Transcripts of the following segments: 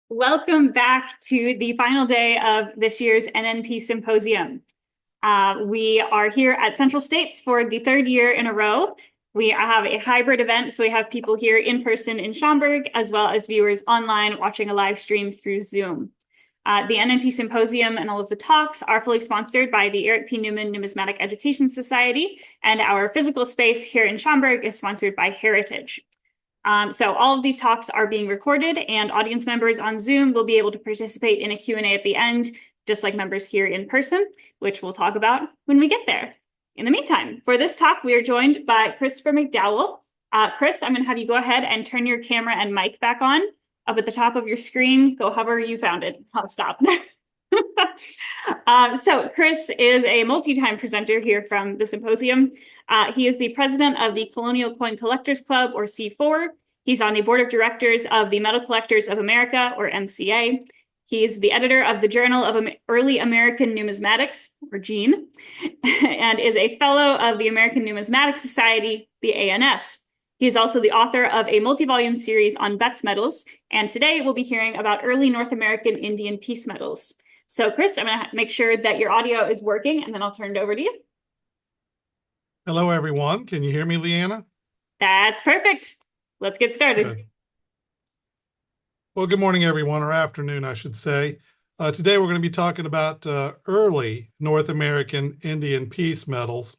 Welcome back to the final day of this year's NNP Symposium. We are here at Central States for the third year in a row. We have a hybrid event, so we have people here in person in Schaumburg, as well as viewers online watching a live stream through Zoom. The NNP Symposium and all of the talks are fully sponsored by the Eric P. Newman Numismatic Education Society, and our physical space here in Schaumburg is sponsored by Heritage. So all of these talks are being recorded, and audience members on Zoom will be able to participate in a Q&A at the end, just like members here in person, which we'll talk about when we get there. In the meantime, for this talk, we are joined by Christopher McDowell. Chris, I'm going to have you go ahead and turn your camera and mic back on. Up at the top of your screen, go hover, you found it. I'll stop. So Chris is a multi-time presenter here from the symposium. He is the president of the Colonial Coin Collectors Club, or C4. He's on the board of directors of the Metal Collectors of America, or MCA. He's the editor of the Journal of Early American Numismatics, or GENE, and is a fellow of the American Numismatic Society, the ANS. He is also the author of a multi-volume series on Betz medals, and today we'll be hearing about early North American Indian peace medals. So Chris, I'm going to make sure that your audio is working, and then I'll turn it over to you. Hello, everyone. Can you hear me, Leanna? That's perfect. Let's get started. Good. Well, good morning, everyone, or afternoon, I should say. Today, we're going to be talking about early North American Indian peace medals.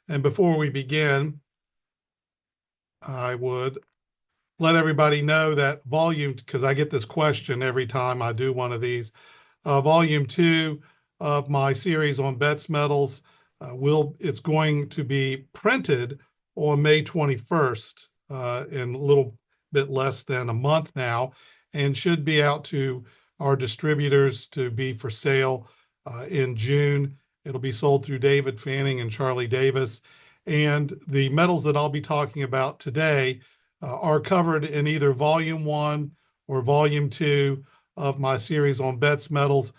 And before we begin, I would let everybody know that because I get this question every time I do one of these, volume 2 of my series on Betz medals it's going to be printed on May 21st in a little bit less than a month now, and should be out to our distributors to be for sale in June. It'll be sold through David Fanning and Charlie Davis. And the medals that I'll be talking about today are covered in either volume 1 or volume 2 of my series on Betz medals,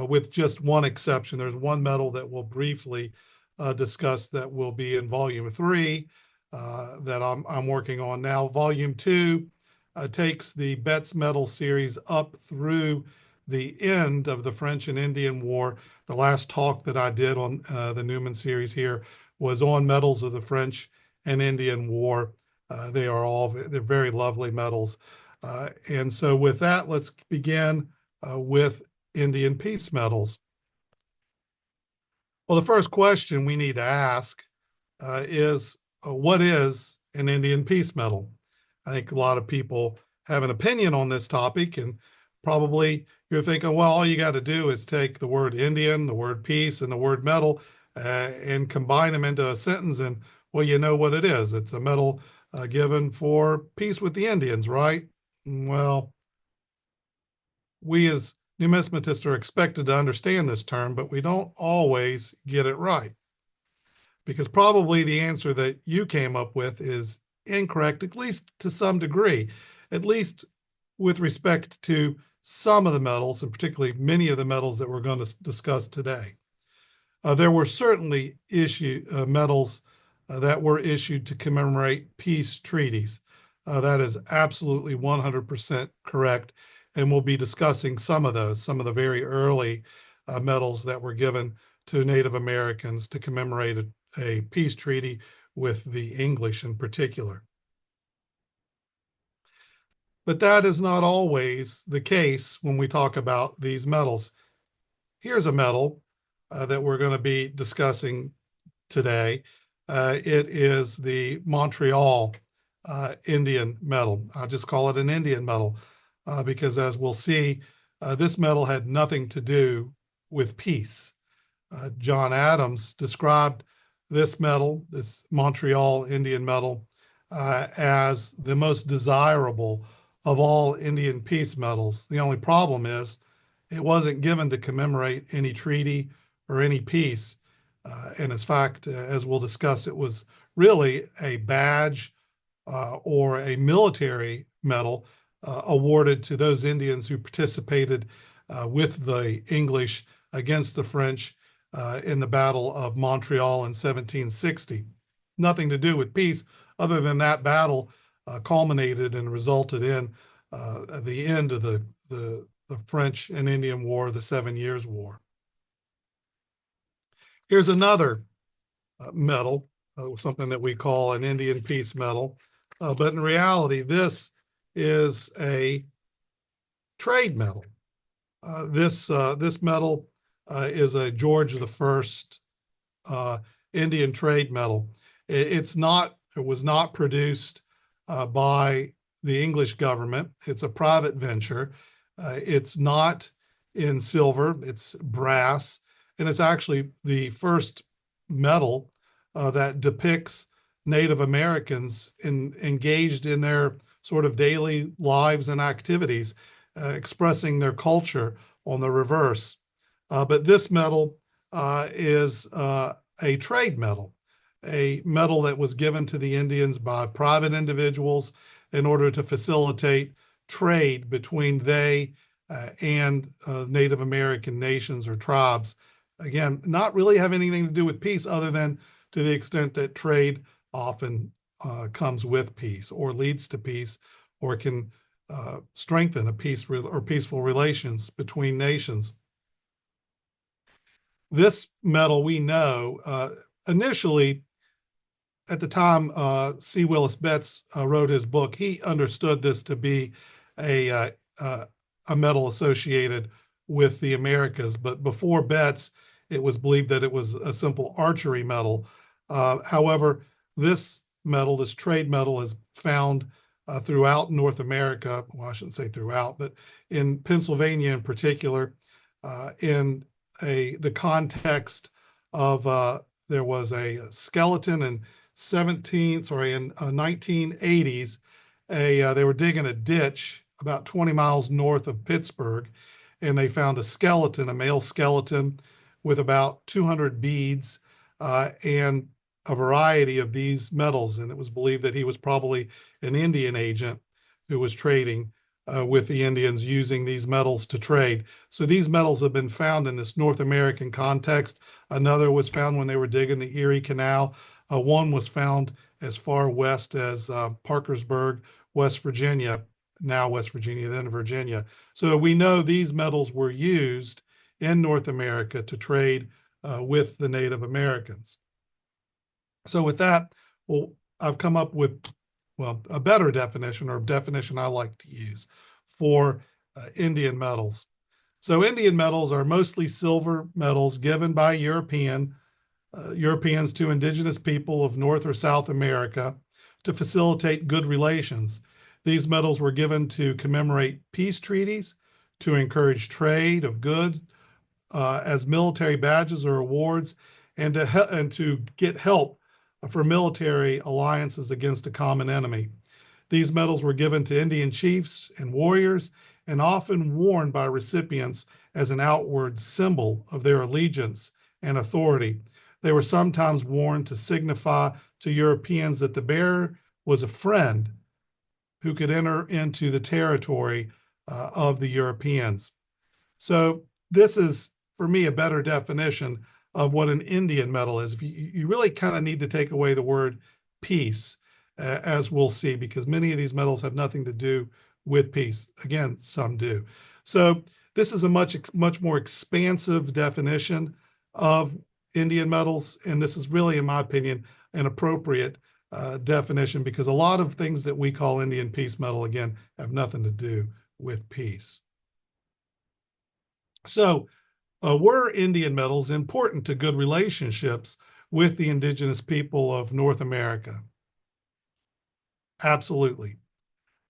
with just one exception. There's one medal that we'll briefly discuss that will be in volume 3 that I'm working on now. Volume 2 takes the Betz medal series up through the end of the French and Indian War. The last talk that I did on the Newman series here was on medals of the French and Indian War. They're very lovely medals. And so with that, let's begin with Indian peace medals. Well, the first question we need to ask is, what is an Indian peace medal? I think a lot of people have an opinion on this topic, and probably you're thinking, well, all you got to do is take the word Indian, the word peace, and the word medal and combine them into a sentence, and, well, you know what it is. It's a medal given for peace with the Indians, right? Well, we as numismatists are expected to understand this term, but we don't always get it right. Because probably the answer that you came up with is incorrect, at least to some degree, at least with respect to some of the medals, and particularly many of the medals that we're going to discuss today. There were certainly medals that were issued to commemorate peace treaties. That is absolutely 100% correct. And we'll be discussing some of the very early medals that were given to Native Americans to commemorate a peace treaty with the English in particular. But that is not always the case when we talk about these medals. Here's a medal that we're going to be discussing today. It is the Montreal Indian medal. I'll just call it an Indian medal. Because as we'll see, this medal had nothing to do with peace. John Adams described this medal, this Montreal Indian medal, as the most desirable of all Indian peace medals. The only problem is it wasn't given to commemorate any treaty or any peace. And in fact, as we'll discuss, it was really a badge or a military medal awarded to those Indians who participated with the English against the French in the Battle of Montreal in 1760. Nothing to do with peace, other than that battle culminated and resulted in the end of the the French and Indian War, the 7 Years' War. Here's another medal, something that we call an Indian Peace Medal. But in reality, this is a trade medal. This medal is a George I Indian trade medal. It was not produced by the English government. It's a private venture. It's not in silver, it's brass, and it's actually the first medal that depicts Native Americans engaged in their sort of daily lives and activities, expressing their culture on the reverse. But this medal is a trade medal, a medal that was given to the Indians by private individuals in order to facilitate trade between they and Native American nations or tribes. Again, not really have anything to do with peace other than to the extent that trade often comes with peace or leads to peace or can strengthen a peaceful relations between nations. This medal, we know, initially, at the time C. Willis Betts wrote his book, he understood this to be a medal associated with the Americas. But before Betts, it was believed that it was a simple archery medal. However, this medal, this trade medal, is found throughout North America. Well, I shouldn't say throughout, but in Pennsylvania in particular, in the context of there was a skeleton in 1980s. They were digging a ditch about 20 miles north of Pittsburgh, and they found a skeleton, a male skeleton, with about 200 beads and a variety of these metals. And it was believed that he was probably an Indian agent who was trading with the Indians using these metals to trade. So these metals have been found in this North American context. Another was found when they were digging the Erie Canal. One was found as far west as Parkersburg, West Virginia, now West Virginia, then Virginia. So we know these metals were used in North America to trade with the Native Americans. So with that, well, I've come up with, well, a better definition, or a definition I like to use for Indian medals. So Indian medals are mostly silver medals given by Europeans to indigenous people of North or South America to facilitate good relations. These medals were given to commemorate peace treaties, to encourage trade of goods as military badges or awards, and to get help for military alliances against a common enemy. These medals were given to Indian chiefs and warriors and often worn by recipients as an outward symbol of their allegiance and authority. They were sometimes worn to signify to Europeans that the bearer was a friend who could enter into the territory of the Europeans. So this is, for me, a better definition of what an Indian medal is. You really kind of need to take away the word peace, as we'll see, because many of these medals have nothing to do with peace. Again, some do. So this is a much more expansive definition of Indian medals, and this is really, in my opinion, an appropriate definition, because a lot of things that we call Indian Peace Medal, again, have nothing to do with peace. So were Indian medals important to good relationships with the indigenous people of North America? Absolutely.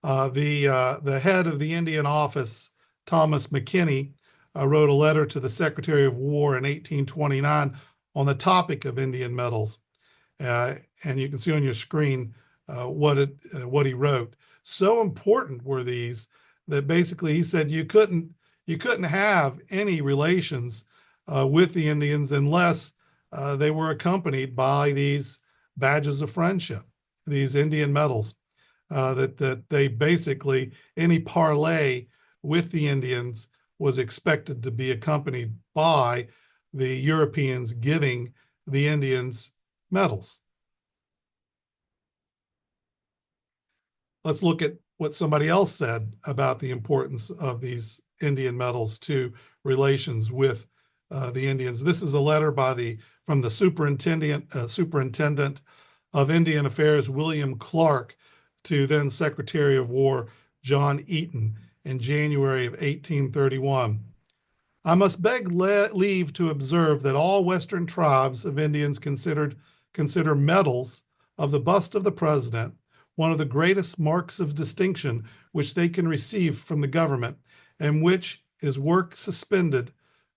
The head of the Indian Office, Thomas McKinney, wrote a letter to the Secretary of War in 1829 on the topic of Indian medals. And you can see on your screen what he wrote. So important were these that basically he said you couldn't have any relations with the Indians unless they were accompanied by these badges of friendship, these Indian medals, that they basically, any parley with the Indians was expected to be accompanied by the Europeans giving the Indians medals. Let's look at what somebody else said about the importance of these Indian medals to relations with the Indians. This is a letter from the superintendent of Indian Affairs, William Clark, to then Secretary of War John Eaton in January of 1831. I must beg leave to observe that all Western tribes of Indians consider medals of the bust of the President one of the greatest marks of distinction which they can receive from the government, and which is work suspended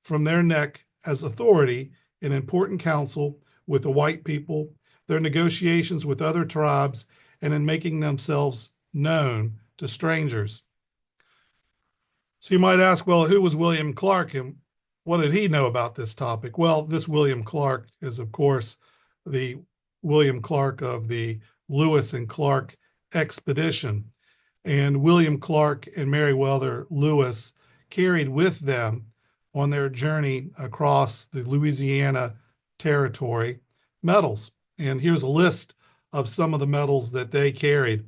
from their neck as authority in important council with the white people, their negotiations with other tribes, and in making themselves known to strangers. So you might ask, well, who was William Clark and what did he know about this topic? Well, this William Clark is, of course, the William Clark of the Lewis and Clark expedition. And William Clark and Meriwether Lewis carried with them on their journey across the Louisiana Territory medals. And here's a list of some of the medals that they carried.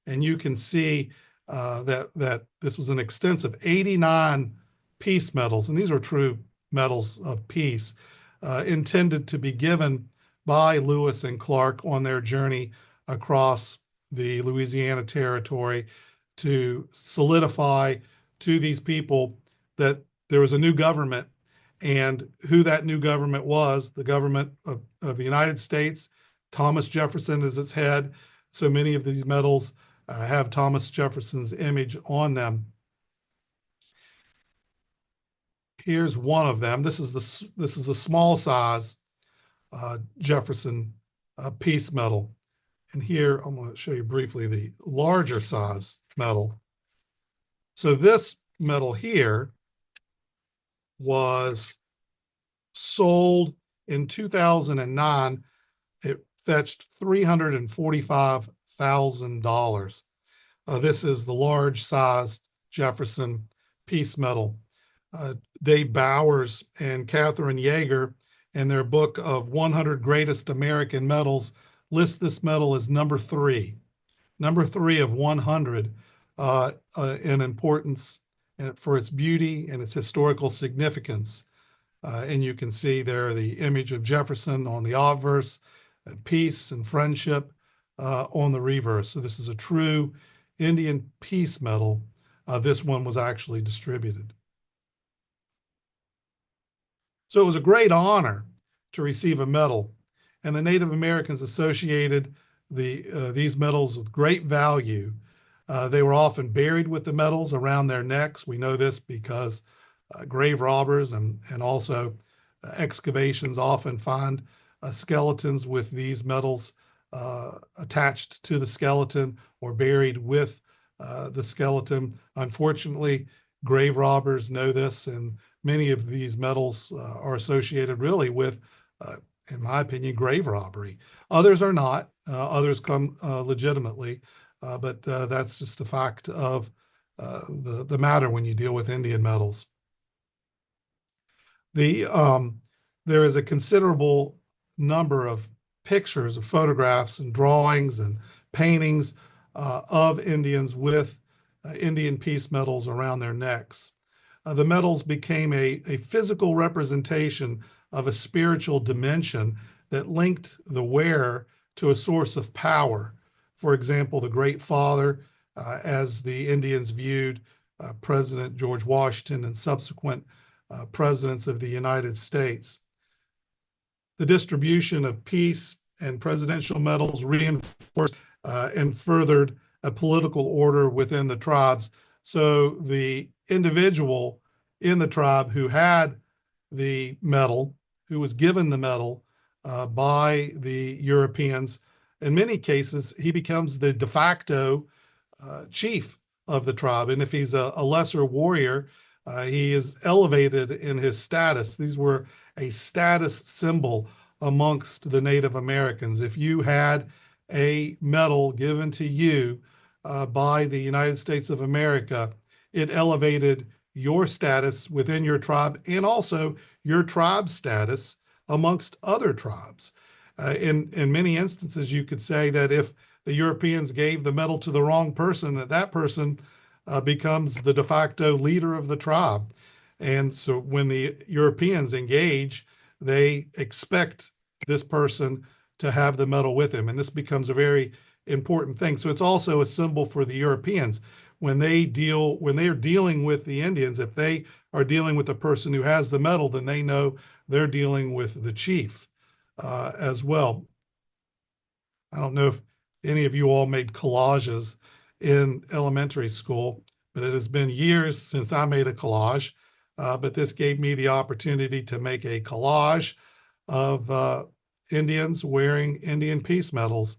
And you can see that this was an extensive 89 peace medals, and these were true medals of peace, intended to be given by Lewis and Clark on their journey across the Louisiana Territory to solidify to these people that there was a new government, and who that new government was, the government of the United States. Thomas Jefferson is its head. So many of these medals have Thomas Jefferson's image on them. Here's one of them. This is a small size Jefferson peace medal. And here I'm going to show you briefly the larger size medal. So this medal here was sold in 2009. It fetched $345,000. This is the large sized Jefferson peace medal. Dave Bowers and Catherine Yeager, in their book of 100 Greatest American Medals, list this medal as number three of 100 in importance for its beauty and its historical significance. And you can see there the image of Jefferson on the obverse, and peace and friendship on the reverse. So this is a true Indian peace medal. This one was actually distributed. So it was a great honor to receive a medal, and the Native Americans associated these medals with great value. They were often buried with the medals around their necks. We know this because grave robbers and also excavations often find skeletons with these medals attached to the skeleton or buried with the skeleton. Unfortunately, grave robbers know this, and many of these medals are associated really with, in my opinion, grave robbery. Others are not. Others come legitimately, but that's just a fact of the matter when you deal with Indian medals. There is a considerable number of pictures, of photographs and drawings and paintings of Indians with Indian peace medals around their necks. The medals became a physical representation of a spiritual dimension that linked the wearer to a source of power. For example, the Great Father, as the Indians viewed President George Washington and subsequent presidents of the United States. The distribution of peace and presidential medals reinforced and furthered a political order within the tribes. So the individual in the tribe who had the medal, who was given the medal by the Europeans, in many cases, he becomes the de facto chief of the tribe. And if he's a lesser warrior, he is elevated in his status. These were a status symbol amongst the Native Americans. If you had a medal given to you by the United States of America, it elevated your status within your tribe and also your tribe's status amongst other tribes. In many instances, you could say that if the Europeans gave the medal to the wrong person, that person becomes the de facto leader of the tribe. And so when the Europeans engage, they expect this person to have the medal with him. And this becomes a very important thing. So it's also a symbol for the Europeans. When they are dealing with the Indians, if they are dealing with the person who has the medal, then they know they're dealing with the chief as well. I don't know if any of you all made collages in elementary school, but it has been years since I made a collage. But this gave me the opportunity to make a collage of Indians wearing Indian peace medals.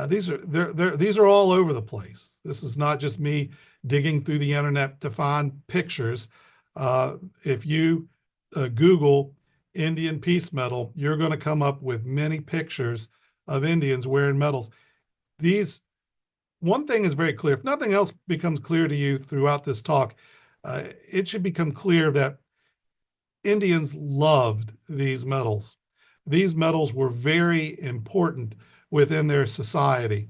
These are all over the place. This is not just me digging through the internet to find pictures. If you Google Indian peace medal, you're going to come up with many pictures of Indians wearing medals. These One thing is very clear. If nothing else becomes clear to you throughout this talk, it should become clear that Indians loved these medals. These medals were very important within their society,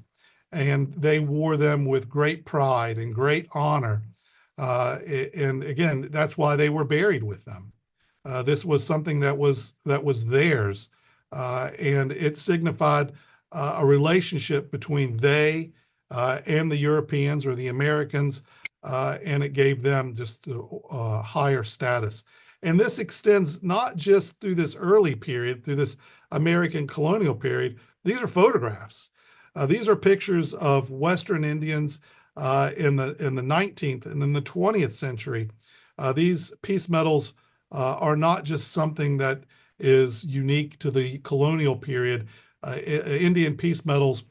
and they wore them with great pride and great honor. And again, that's why they were buried with them. This was something that was theirs, and it signified a relationship between they and the Europeans or the Americans, and it gave them just a higher status. And this extends not just through this early period, through this American colonial period. These are photographs. These are pictures of Western Indians in the 19th and in the 20th century. These peace medals are not just something that is unique to the colonial period. Indian peace medals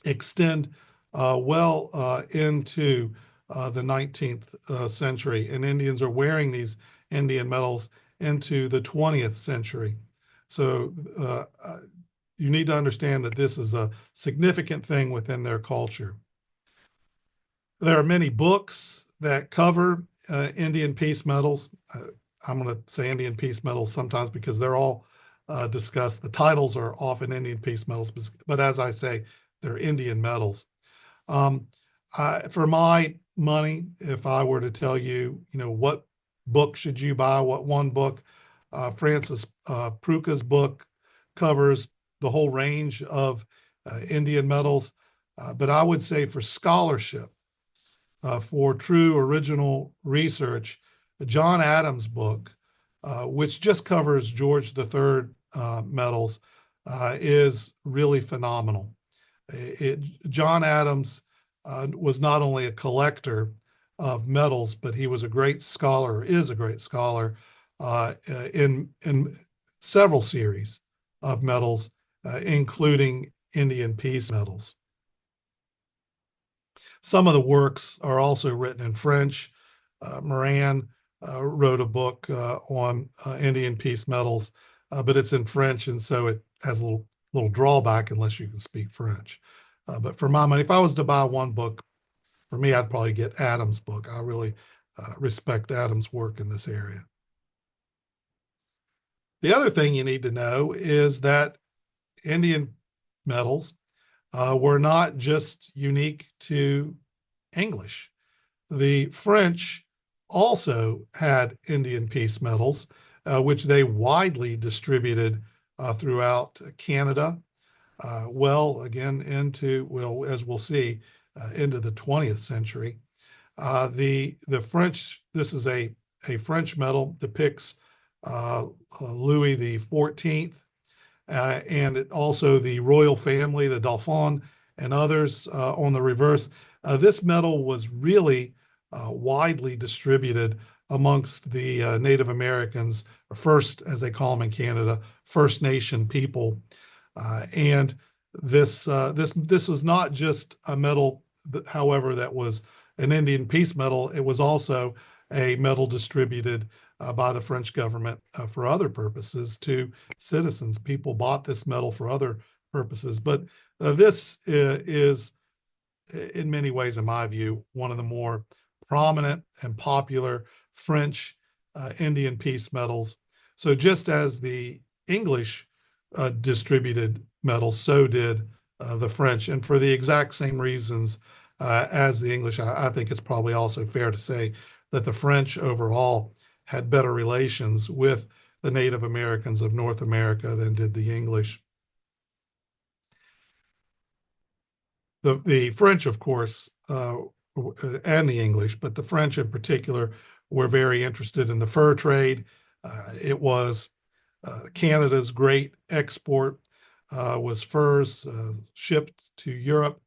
extend well into the 19th century, and Indians are wearing these Indian medals into the 20th century. So you need to understand that this is a significant thing within their culture. There are many books that cover Indian peace medals. I'm going to say Indian peace medals sometimes because they're all discussed. The titles are often Indian peace medals, but as I say, they're Indian medals. For my money, if I were to tell you, what book should you buy, what one book, Francis Pruka's book covers the whole range of Indian medals. But I would say for scholarship, for true original research, John Adams' book, which just covers George III medals, is really phenomenal. John Adams was not only a collector of medals, but he was a great scholar, is a great scholar in several series of medals, including Indian peace medals. Some of the works are also written in French. Moran wrote a book on Indian peace medals, but it's in French, and so it has a little drawback unless you can speak French. But for my money, if I was to buy one book, for me, I'd probably get Adams' book. I really respect Adams' work in this area. The other thing you need to know is that Indian medals were not just unique to English. The French also had Indian peace medals, which they widely distributed throughout Canada, as we'll see, into the 20th century. The French, this is a French medal, depicts Louis the 14th, and also the royal family, the Dauphin, and others on the reverse. This medal was really widely distributed amongst the Native Americans, or first, as they call them in Canada, First Nation people. And this was not just a medal, however, that was an Indian peace medal. It was also a medal distributed by the French government for other purposes to citizens. People bought this medal for other purposes. But this is, in many ways, in my view, one of the more prominent and popular French Indian peace medals. So just as the English distributed medals, so did the French, and for the exact same reasons as the English. I think it's probably also fair to say that the French overall had better relations with the Native Americans of North America than did the English. The French, of course, and the English, but the French in particular were very interested in the fur trade. It was Canada's great export was furs shipped to Europe.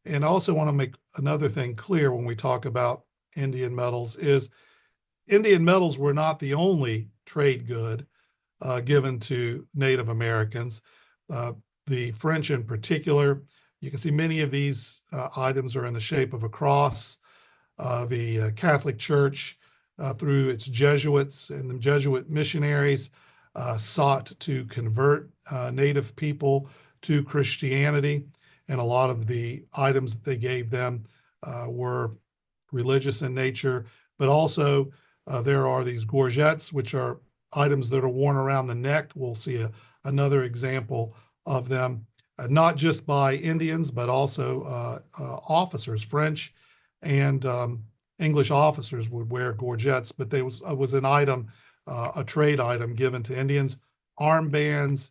And I also want to make another thing clear when we talk about Indian metals is Indian metals were not the only trade good given to Native Americans. The French in particular, you can see many of these items are in the shape of a cross. The Catholic Church, through its Jesuits and the Jesuit missionaries, sought to convert Native people to Christianity. And a lot of the items that they gave them were religious in nature, but also there are these gorgets, which are items that are worn around the neck. We'll see another example of them, not just by Indians, but also officers, French and English officers would wear gorgets, but they was an item, a trade item given to Indians. Armbands,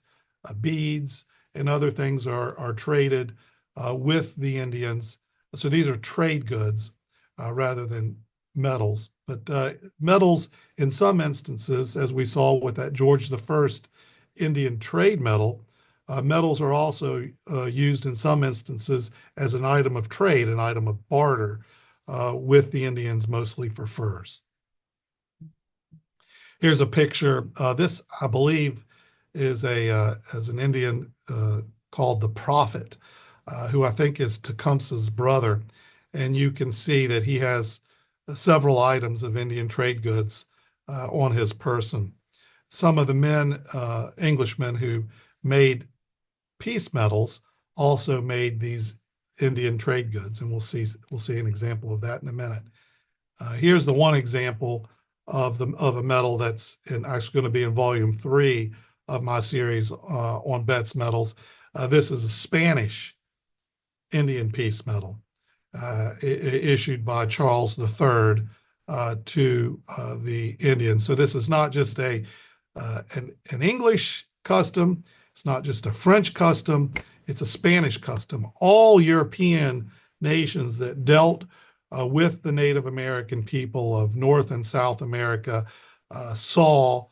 beads, and other things are traded with the Indians. So these are trade goods rather than metals. But metals, in some instances, as we saw with that George I Indian trade medal, metals are also used in some instances as an item of trade, an item of barter with the Indians, mostly for furs. Here's a picture. This, I believe, is an Indian called the Prophet, who I think is Tecumseh's brother. And you can see that he has several items of Indian trade goods on his person. Some of the men, Englishmen who made peace medals, also made these Indian trade goods, and we'll see an example of that in a minute. Here's the one example of a medal that's actually going to be in volume 3 of my series on Betts medals. This is a Spanish Indian peace medal issued by Charles III to the Indians. So this is not just an English custom. It's not just a French custom. It's a Spanish custom. All European nations that dealt with the Native American people of North and South America saw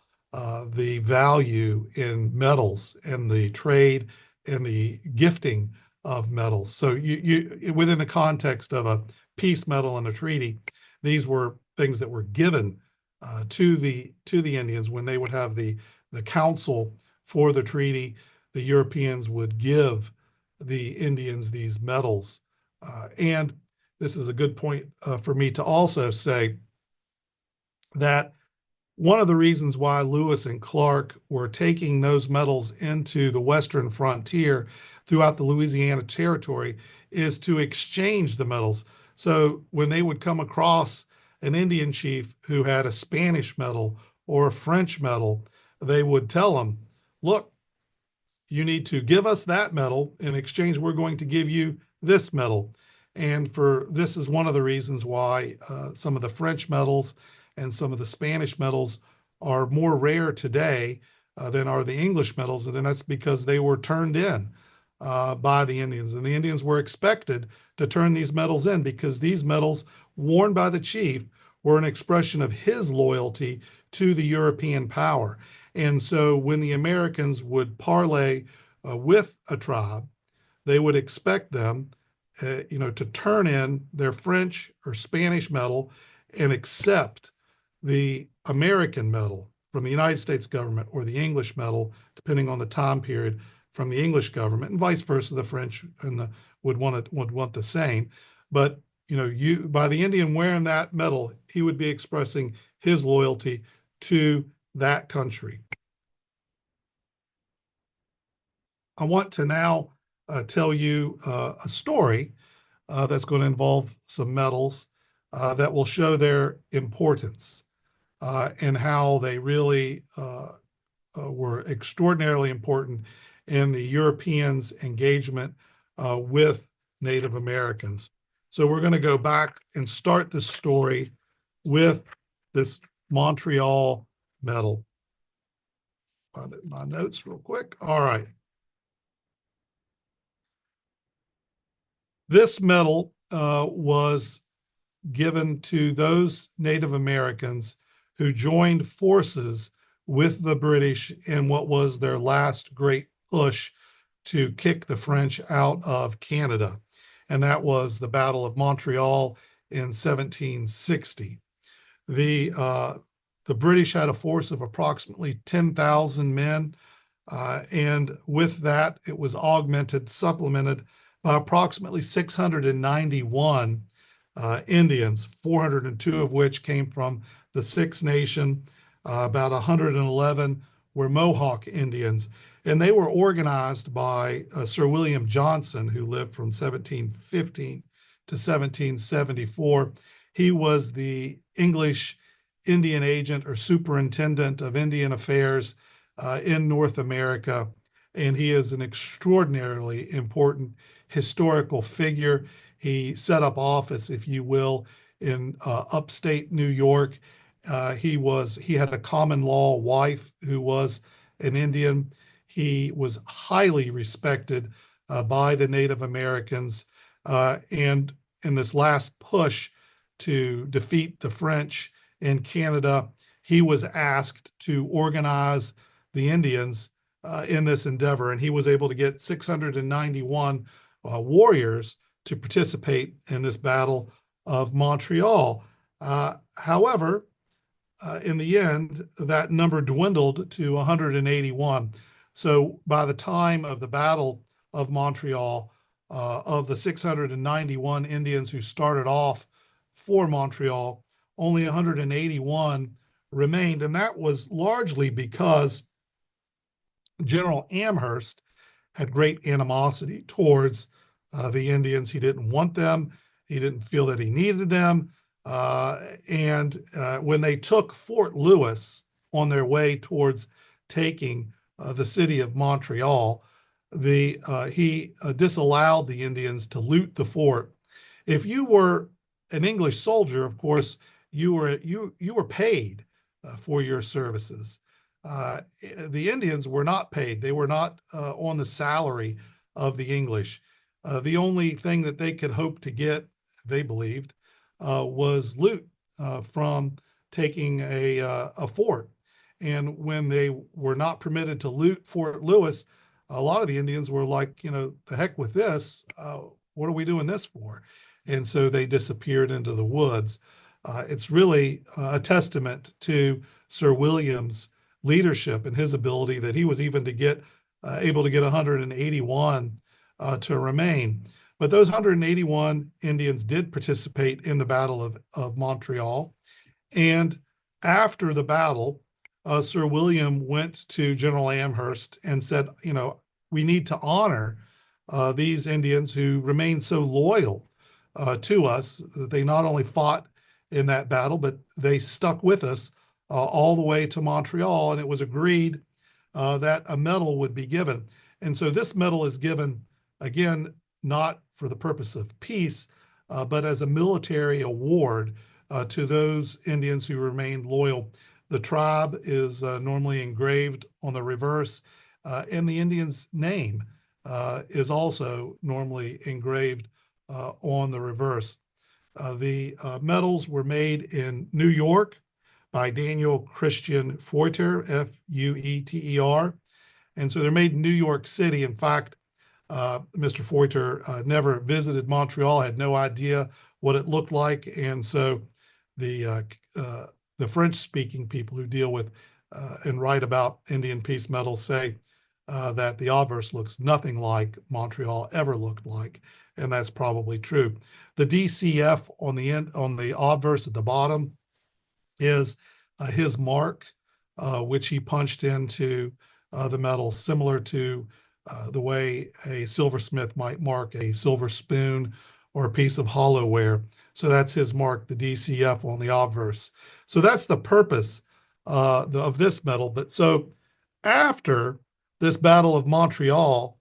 the value in metals and the trade and the gifting of metals. So you within the context of a peace medal and a treaty, these were things that were given to the Indians when they would have the council for the treaty. The Europeans would give the Indians these medals. And this is a good point for me to also say that one of the reasons why Lewis and Clark were taking those medals into the Western frontier throughout the Louisiana Territory is to exchange the medals. So when they would come across an Indian chief who had a Spanish medal or a French medal, they would tell him, look, you need to give us that medal. In exchange, we're going to give you this medal. And this is one of the reasons why some of the French medals and some of the Spanish medals are more rare today than are the English medals. And that's because they were turned in by the Indians. And the Indians were expected to turn these medals in because these medals worn by the chief were an expression of his loyalty to the European power. And so when the Americans would parley with a tribe, they would expect them, to turn in their French or Spanish medal and accept the American medal from the United States government or the English medal, depending on the time period, from the English government, and vice versa. The French would want the same. But by the Indian wearing that medal, he would be expressing his loyalty to that country. I want to now tell you a story that's going to involve some metals that will show their importance and how they really were extraordinarily important in the Europeans' engagement with Native Americans. So we're going to go back and start this story with this Montreal medal. Find it in my notes real quick. All right. This medal was given to those Native Americans who joined forces with the British in what was their last great push to kick the French out of Canada. And that was the Battle of Montreal in 1760. The British had a force of approximately 10,000 men. And with that, it was augmented, supplemented by approximately 691 Indians, 402 of which came from the Six Nation. About 111 were Mohawk Indians. And they were organized by Sir William Johnson, who lived from 1715 to 1774. He was the English Indian agent or superintendent of Indian affairs in North America. And he is an extraordinarily important historical figure. He set up office, if you will, in upstate New York. He had a common law wife who was an Indian. He was highly respected by the Native Americans. And in this last push to defeat the French in Canada, he was asked to organize the Indians in this endeavor, and he was able to get 691 warriors to participate in this Battle of Montreal. However, in the end, that number dwindled to 181. So by the time of the Battle of Montreal, of the 691 Indians who started off for Montreal, only 181 remained. And that was largely because General Amherst had great animosity towards the Indians. He didn't want them. He didn't feel that he needed them. And when they took Fort Lewis on their way towards taking the city of Montreal, he disallowed the Indians to loot the fort. If you were an English soldier, of course, you were paid for your services. The Indians were not paid. They were not on the salary of the English. The only thing that they could hope to get, they believed, was loot from taking a fort. And when they were not permitted to loot Fort Lewis, a lot of the Indians were like, the heck with this. What are we doing this for? And so they disappeared into the woods. It's really a testament to Sir William's leadership and his ability that he was even able to get 181 to remain. But those 181 Indians did participate in the Battle of Montreal. And after the battle, Sir William went to General Amherst and said, we need to honor these Indians who remained so loyal to us. They not only fought in that battle, but they stuck with us all the way to Montreal. And it was agreed that a medal would be given. And so this medal is given, again, not for the purpose of peace, but as a military award to those Indians who remained loyal. The tribe is normally engraved on the reverse, and the Indian's name is also normally engraved on the reverse. The medals were made in New York by Daniel Christian Feuter, F-U-E-T-E-R. And so they're made in New York City. In fact, Mr. Feuter never visited Montreal, had no idea what it looked like. And so the French-speaking people who deal with and write about Indian peace medals say that the obverse looks nothing like Montreal ever looked like, and that's probably true. The DCF on the obverse at the bottom is his mark, which he punched into the medal, similar to the way a silversmith might mark a silver spoon or a piece of hollowware. So that's his mark, the DCF on the obverse. So that's the purpose of this medal. But so after this Battle of Montreal,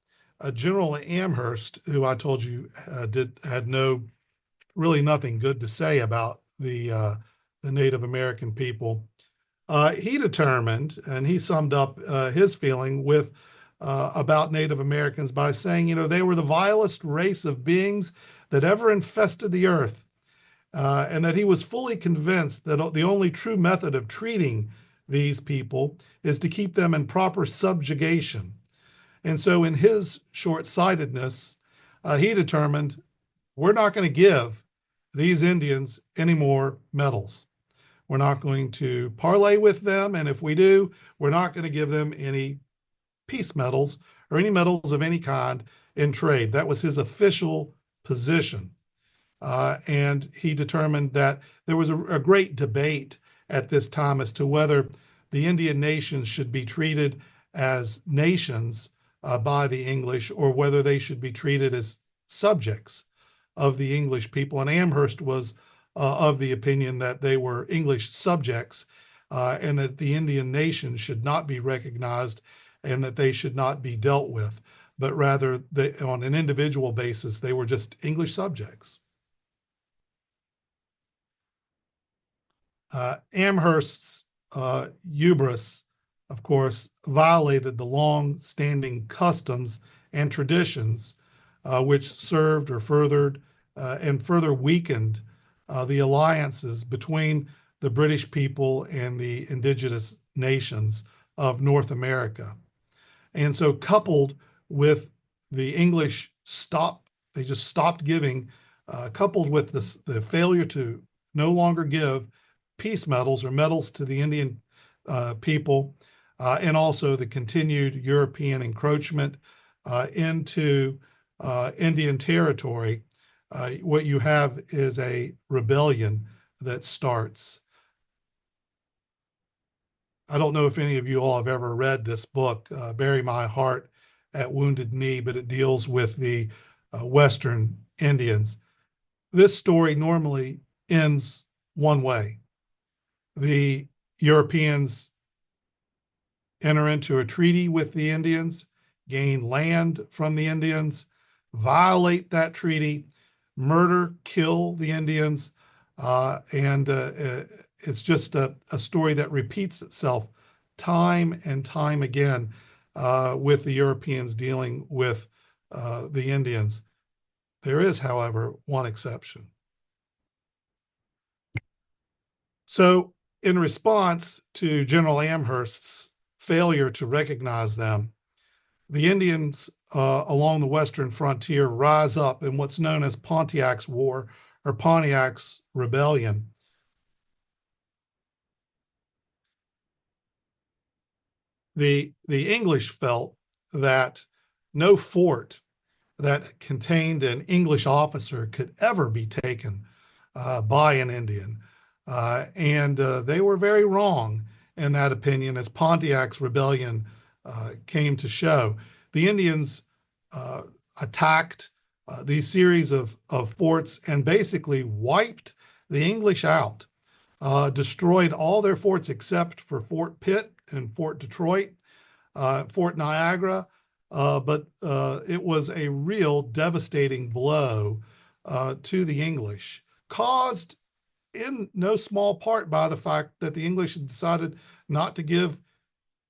General Amherst, who I told you had no really nothing good to say about the Native American people. He determined, and he summed up his feeling with about Native Americans by saying, they were the vilest race of beings that ever infested the earth, and that he was fully convinced that the only true method of treating these people is to keep them in proper subjugation. And so, in his short sightedness, he determined we're not going to give these Indians any more medals. We're not going to parlay with them. And if we do, we're not going to give them any peace medals or any medals of any kind in trade. That was his official position. And he determined that there was a great debate at this time as to whether the Indian nations should be treated as nations by the English or whether they should be treated as subjects of the English people. And Amherst was of the opinion that they were English subjects and that the Indian nation should not be recognized and that they should not be dealt with, but rather on an individual basis, they were just English subjects. Amherst's hubris, of course, violated the long-standing customs and traditions which served or furthered and further weakened the alliances between the British people and the indigenous nations of North America. And so coupled with the English they just stopped giving, coupled with the failure to no longer give peace medals or medals to the Indian people, and also the continued European encroachment into Indian territory, what you have is a rebellion that starts. I don't know if any of you all have ever read this book, Bury My Heart at Wounded Knee, but it deals with the Western Indians. This story normally ends one way. The Europeans enter into a treaty with the Indians, gain land from the Indians, violate that treaty, murder, kill the Indians, and it's just a story that repeats itself time and time again with the Europeans dealing with the Indians. There is, however, one exception. So, in response to General Amherst's failure to recognize them, the Indians along the western frontier rise up in what's known as Pontiac's War or Pontiac's Rebellion. The English felt that no fort that contained an English officer could ever be taken by an Indian. And they were very wrong in that opinion, as Pontiac's Rebellion came to show. The Indians attacked these series of forts and basically wiped the English out, destroyed all their forts except for Fort Pitt and Fort Detroit, Fort Niagara, but it was a real devastating blow to the English, caused in no small part by the fact that the English had decided not to give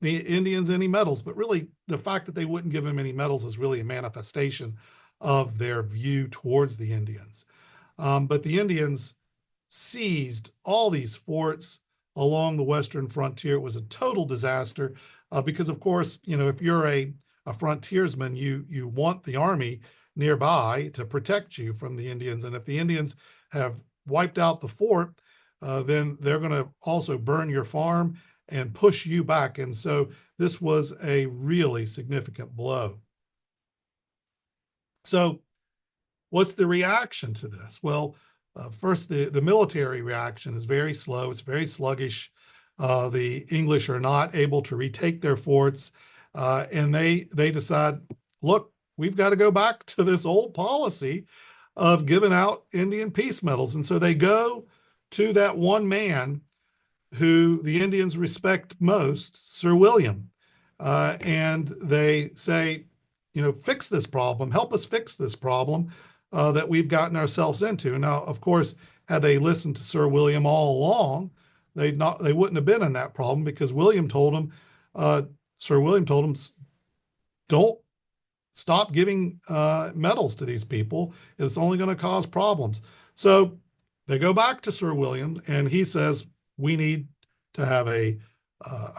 the Indians any medals, but really the fact that they wouldn't give them any medals is really a manifestation of their view towards the Indians. But the Indians seized all these forts along the western frontier. It was a total disaster because, of course, if you're a frontiersman, you want the army nearby to protect you from the Indians. And if the Indians have wiped out the fort, then they're going to also burn your farm and push you back. And so this was a really significant blow. So what's the reaction to this? Well, first, the military reaction is very slow. It's very sluggish. The English are not able to retake their forts. And they decide, look, we've got to go back to this old policy of giving out Indian peace medals. And so they go to that one man who the Indians respect most, Sir William, and they say, fix this problem, help us fix this problem. that we've gotten ourselves into. Now, of course, had they listened to Sir William all along, they wouldn't have been in that problem, because uh, Sir William told them, don't stop giving medals to these people. It's only going to cause problems. So they go back to Sir William, and he says, we need to have a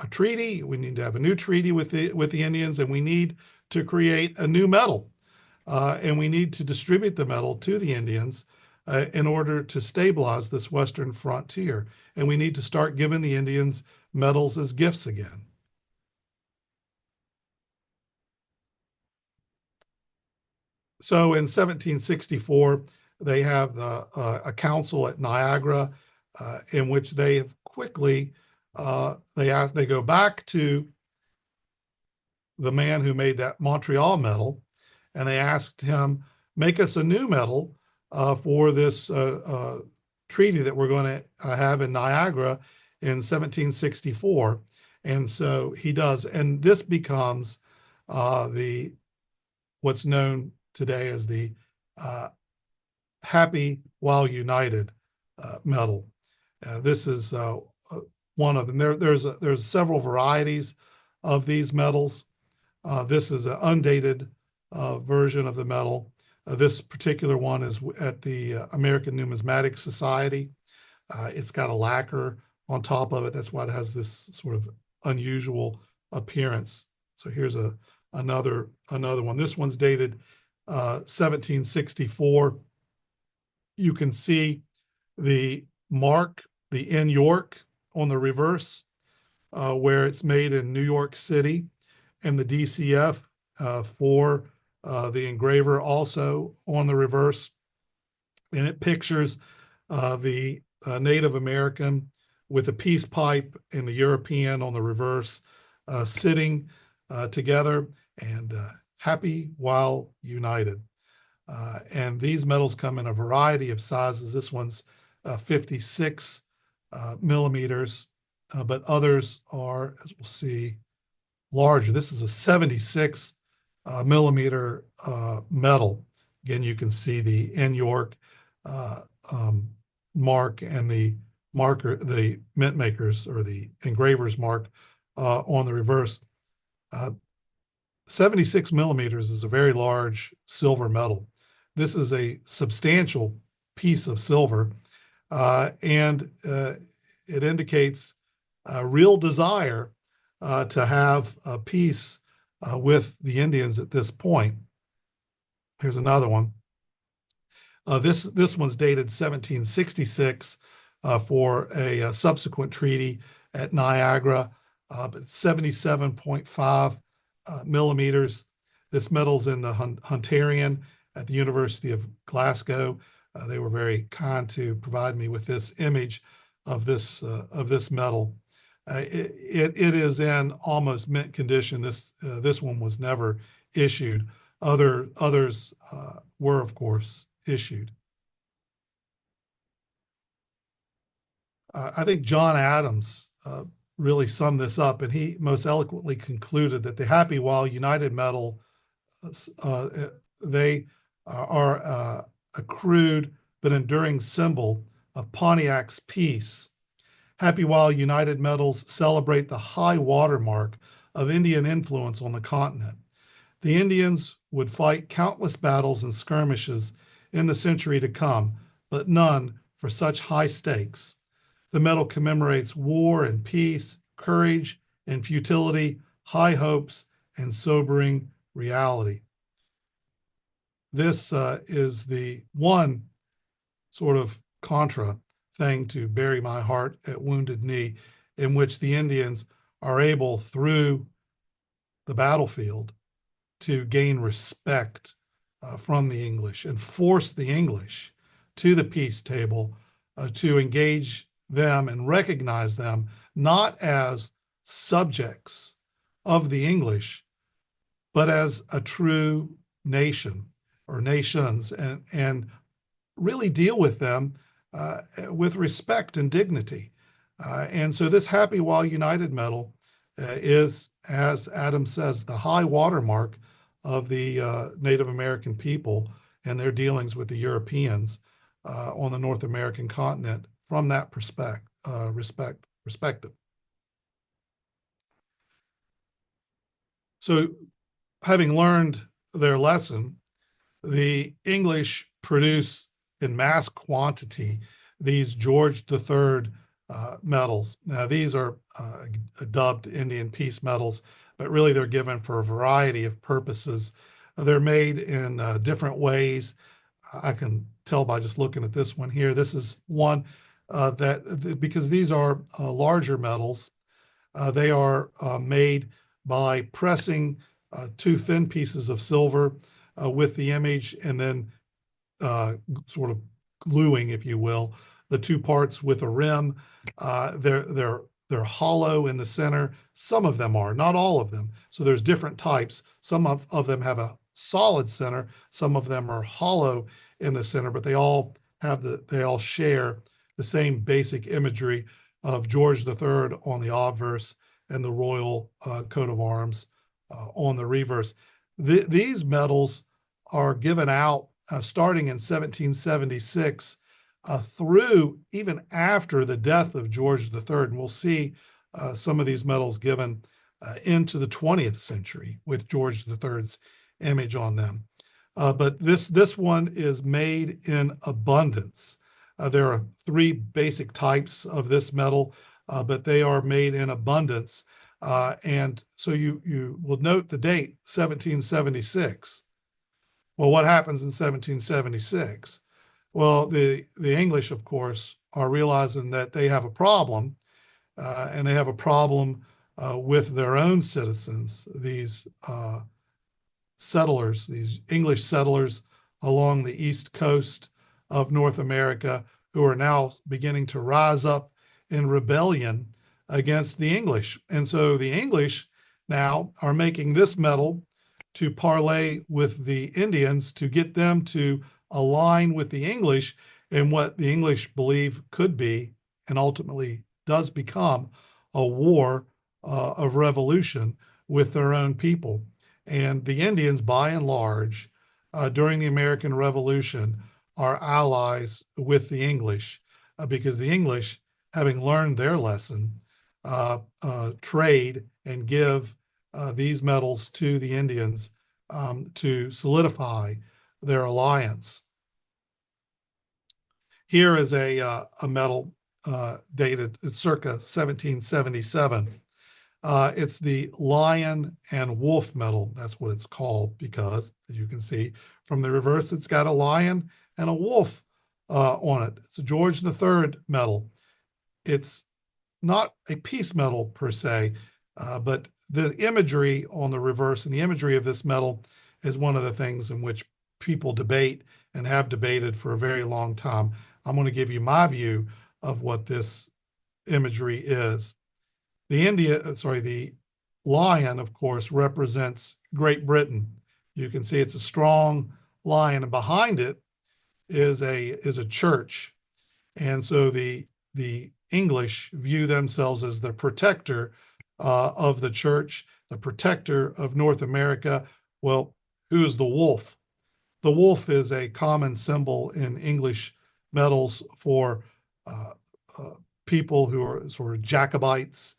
treaty. We need to have a new treaty with the Indians, and we need to create a new medal. And we need to distribute the medal to the Indians in order to stabilize this Western frontier. And we need to start giving the Indians medals as gifts again. So in 1764, they have a council at Niagara in which they have quickly, they go back to the man who made that Montreal medal, and they asked him, make us a new medal for this treaty that we're going to have in Niagara in 1764. And so he does, and this becomes what's known today as the Happy While United medal. This is one of them. There's several varieties of these medals. This is an undated version of the medal. This particular one is at the American Numismatic Society. It's got a lacquer on top of it. That's why it has this sort of unusual appearance. So here's another one. This one's dated 1764. You can see the mark, the N York, on the reverse, where it's made in New York City, and the DCF for the engraver also on the reverse. And it pictures the Native American with a peace pipe and the European on the reverse, sitting together and happy while united. And these medals come in a variety of sizes. This one's 56 millimeters, but others are, as we'll see, larger. This is a 76 millimeter medal. Again, you can see the N York mark and the marker, the mint makers or the engraver's mark on the reverse. 76 millimeters is a very large silver medal. This is a substantial piece of silver, and it indicates a real desire to have a peace with the Indians at this point. Here's another one. This one's dated 1766 for a subsequent treaty at Niagara, but 77.5 millimeters. This medal's in the Hunterian at the University of Glasgow. They were very kind to provide me with this image of this medal. It is in almost mint condition. This one was never issued. Others were, of course, issued. I think John Adams really summed this up, and he most eloquently concluded that the Happy While United medal, they are a crude but enduring symbol of Pontiac's peace. Happy While United medals celebrate the high watermark of Indian influence on the continent. The Indians would fight countless battles and skirmishes in the century to come, but none for such high stakes. The medal commemorates war and peace, courage and futility, high hopes and sobering reality. This is the one sort of contra thing to Bury My Heart at Wounded Knee, in which the Indians are able, through the battlefield, to gain respect from the English and force the English to the peace table to engage them and recognize them not as subjects of the English, but as a true nation or nations, and really deal with them with respect and dignity. And so this Happy While United medal is, as Adam says, the high watermark of the Native American people. and their dealings with the Europeans on the North American continent from that perspective. So having learned their lesson, the English produce in mass quantity these George III medals. Now, these are dubbed Indian Peace Medals, but really they're given for a variety of purposes. They're made in different ways. I can tell by just looking at this one here. This is one because these are larger medals, they are made by pressing two thin pieces of silver with the image and then sort of gluing, if you will, the two parts with a rim. They're hollow in the center. Some of them are, not all of them. So there's different types. Some of them have a solid center. Some of them are hollow in the center, but they all share the same basic imagery of George III on the obverse and the royal coat of arms on the reverse. These medals are given out starting in 1776 through even after the death of George III. And we'll see some of these medals given into the 20th century with George III's image on them. But this one is made in abundance. There are three basic types of this medal, but they are made in abundance. And so you will note the date, 1776. Well, what happens in 1776? Well, the English, of course, are realizing that they have a problem, and they have a problem with their own citizens, these settlers, these English settlers along the east coast of North America, who are now beginning to rise up in rebellion against the English. And so the English now are making this medal to parlay with the Indians to get them to align with the English in what the English believe could be, and ultimately does become, a war of revolution with their own people. And the Indians, by and large, during the American Revolution, are allies with the English because the English, having learned their lesson, trade and give these medals to the Indians to solidify their alliance. Here is a medal dated circa 1777. It's the Lion and Wolf medal. That's what it's called because, as you can see from the reverse, it's got a lion and a wolf on it. It's a George III medal. It's not a peace medal per se, but the imagery on the reverse and the imagery of this medal is one of the things in which people debate and have debated for a very long time. I'm going to give you my view of what this imagery is. The lion, of course, represents Great Britain. You can see it's a strong lion, and behind it is a church. And so the English view themselves as the protector of the church, the protector of North America. Well, who is the wolf? The wolf is a common symbol in English medals for people who are sort of Jacobites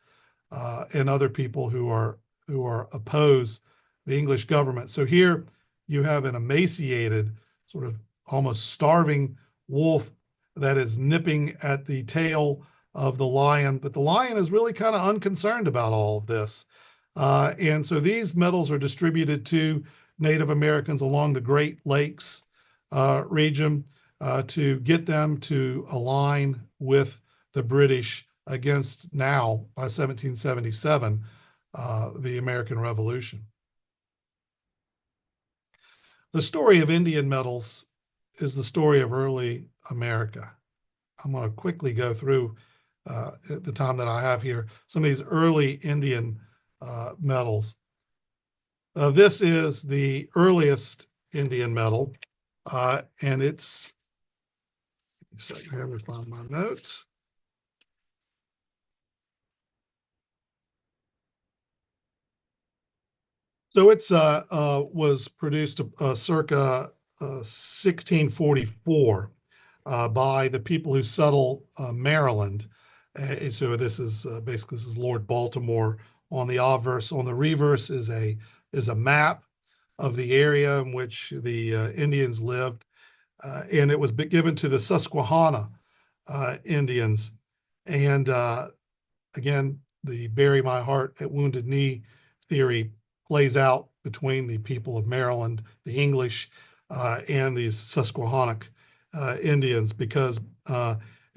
and other people who are opposed the English government. So here you have an emaciated, sort of almost starving wolf that is nipping at the tail of the lion, but the lion is really kind of unconcerned about all of this. And so these medals are distributed to Native Americans along the Great Lakes region to get them to align with the British against now, by 1777, the American Revolution. The story of Indian medals is the story of early America. I'm going to quickly go through at the time that I have here some of these early Indian medals. This is the earliest Indian medal, and it's, I have to find my notes. So it's was produced circa 1644 by the people who settle Maryland. So this is basically this is Lord Baltimore. On the obverse, on the reverse is a map of the area in which the Indians lived, and it was given to the Susquehanna Indians. And again, the bury my heart at Wounded Knee theory plays out between the people of Maryland, the English, and these Susquehannock Indians, because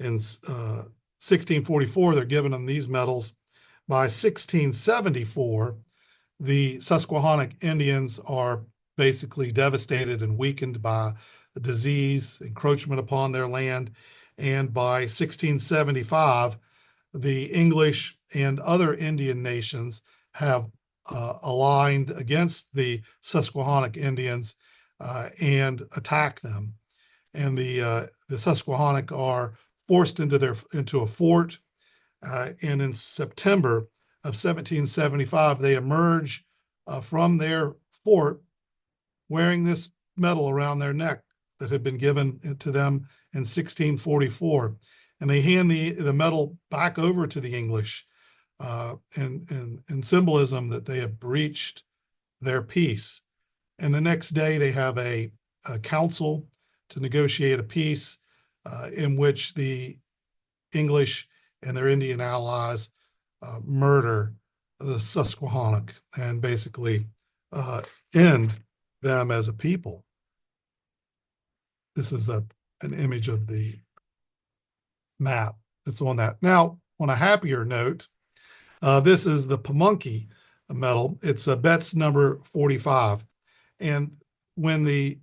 in 1644 they're giving them these medals. By 1674, the Susquehannock Indians are basically devastated and weakened by disease, encroachment upon their land, and by 1675, the English and other Indian nations have aligned against the Susquehannock Indians and attack them. And the Susquehannock are forced into a fort. And in September of 1775, they emerge from their fort wearing this medal around their neck that had been given to them in 1644. And they hand the medal back over to the English in symbolism that they have breached their peace. And the next day they have a council to negotiate a peace in which the English and their Indian allies murder the Susquehannock and basically end them as a people. This is an image of the map that's on that. Now, on a happier note, this is the Pamunkey medal. It's a Betts number 45. And when the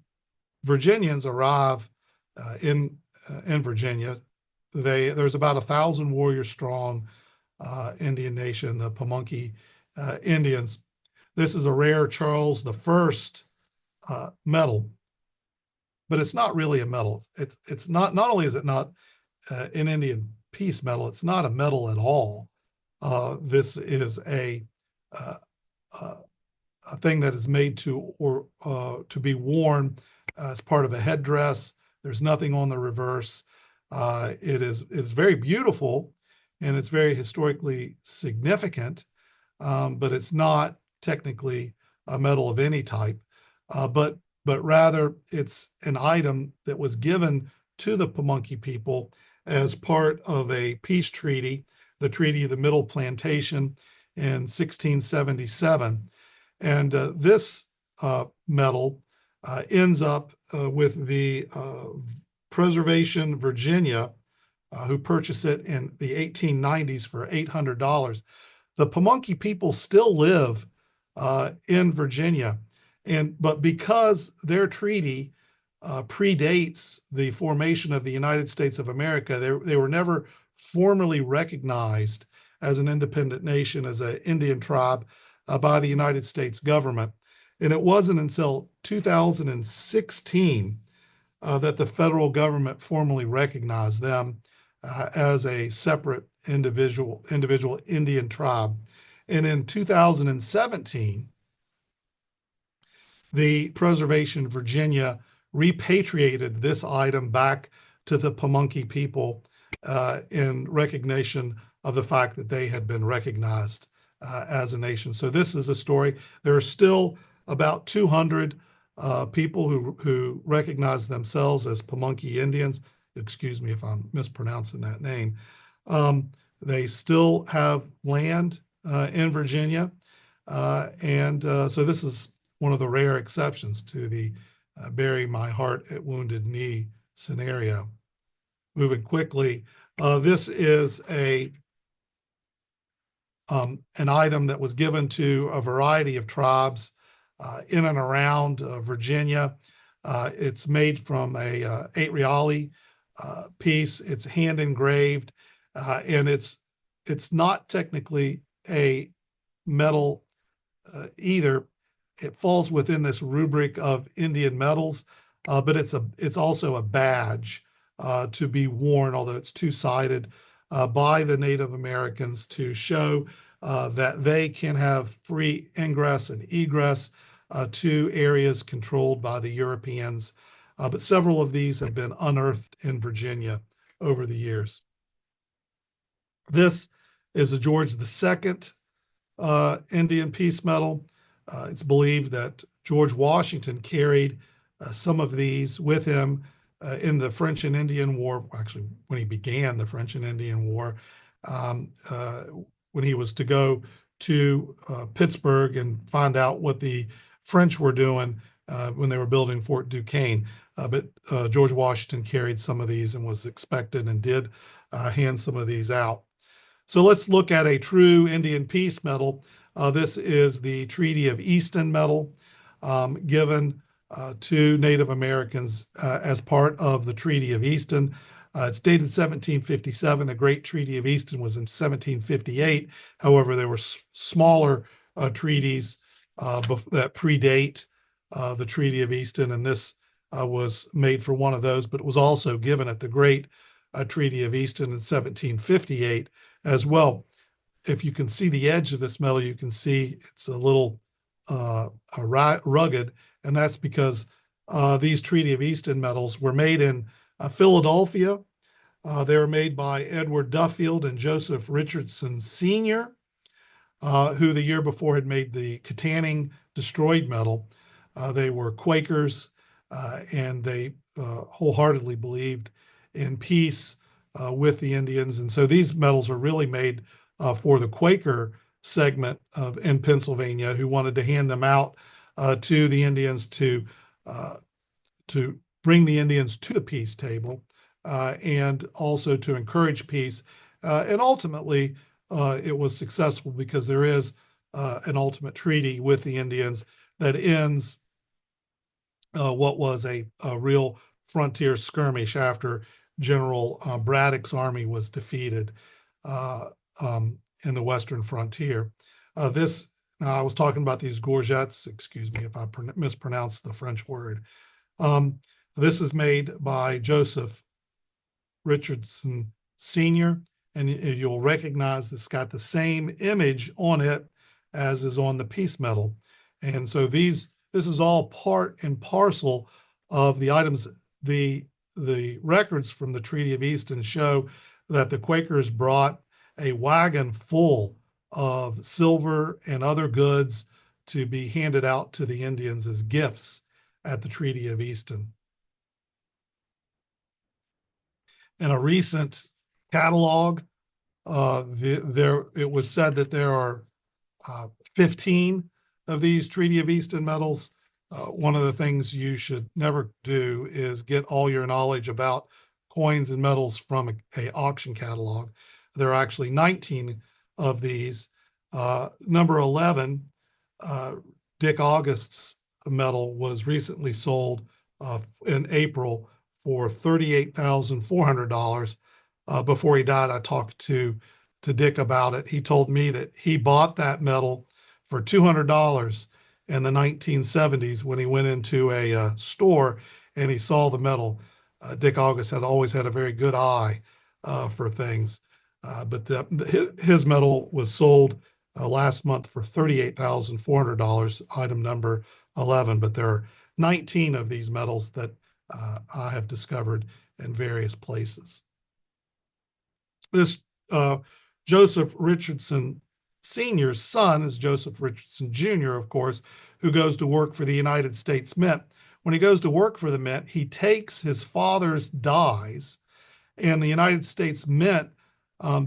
Virginians arrive in Virginia, there's about 1,000 warrior strong Indian nation, the Pamunkey Indians. This is a rare Charles I medal, but it's not really a medal. It's not only is it not an Indian peace medal, it's not a medal at all. This is a thing that is made to be worn as part of a headdress. There's nothing on the reverse. It's very beautiful and it's very historically significant, but it's not technically a medal of any type. But rather it's an item that was given to the Pamunkey people as part of a peace treaty, the Treaty of the Middle Plantation in 1677. And this medal ends up with the Preservation Virginia, who purchased it in the 1890s for $800. The Pamunkey people still live in Virginia, but because their treaty predates the formation of the United States of America, they were never formally recognized as an independent nation, as an Indian tribe by the United States government. And it wasn't until 2016 that the federal government formally recognized them as a separate individual Indian tribe. And in 2017, the Preservation Virginia repatriated this item back to the Pamunkey people in recognition of the fact that they had been recognized as a nation. So this is a story. There are still about 200 people who recognize themselves as Pamunkey Indians. Excuse me if I'm mispronouncing that name. They still have land in Virginia. So this is one of the rare exceptions to the bury my heart at Wounded Knee scenario. Moving quickly, this is an item that was given to a variety of tribes in and around Virginia. It's made from a 8 reale piece. It's hand engraved, and it's not technically a medal either. It falls within this rubric of Indian medals, but it's also a badge to be worn, although it's two-sided, by the Native Americans to show that they can have free ingress and egress to areas controlled by the Europeans but several of these have been unearthed in Virginia over the years. This is a George II Indian Peace Medal. It's believed that George Washington carried some of these with him in the French and Indian War, actually when he began the French and Indian War, when he was to go to Pittsburgh and find out what the French were doing when they were building Fort Duquesne. But George Washington carried some of these and was expected and did hand some of these out. So let's look at a true Indian Peace Medal. This is the Treaty of Easton Medal given to Native Americans as part of the Treaty of Easton. It's dated 1757. The Great Treaty of Easton was in 1758. However, there were smaller treaties that predate the Treaty of Easton, and this was made for one of those, but it was also given at the Great Treaty of Easton in 1758 as well. If you can see the edge of this medal, you can see it's a little rugged, and that's because these Treaty of Easton medals were made in Philadelphia. They were made by Edward Duffield and Joseph Richardson Sr., who the year before had made the Katanning Destroyed Medal. They were Quakers, and they wholeheartedly believed in peace with the Indians. And so these medals are really made for the Quaker segment in Pennsylvania, who wanted to hand them out to the Indians to bring the Indians to the peace table and also to encourage peace. And ultimately, it was successful because there is an ultimate treaty with the Indians that ends what was a real frontier skirmish after General Braddock's army was defeated in the Western frontier. I was talking about these gorgets, excuse me if I mispronounced the French word. This is made by Joseph Richardson Sr., and you'll recognize it's got the same image on it as is on the Peace Medal. And so this is all part and parcel of the items. The records from the Treaty of Easton show that the Quakers brought a wagon full of silver and other goods to be handed out to the Indians as gifts at the Treaty of Easton. In a recent catalog, it was said that there are 15 of these Treaty of Easton medals. One of the things you should never do is get all your knowledge about coins and medals from an auction catalog. There are actually 19 of these. Number 11, Dick August's medal, was recently sold in April for $38,400. Before he died, I talked to Dick about it. He told me that he bought that medal for $200 in the 1970s when he went into a store and he saw the medal. Dick August had always had a very good eye for things, but his medal was sold last month for $38,400, item number 11. But there are 19 of these medals that I have discovered in various places. This Joseph Richardson Sr.'s son is Joseph Richardson Jr., of course, who goes to work for the United States Mint. When he goes to work for the Mint, he takes his father's dies, and the United States Mint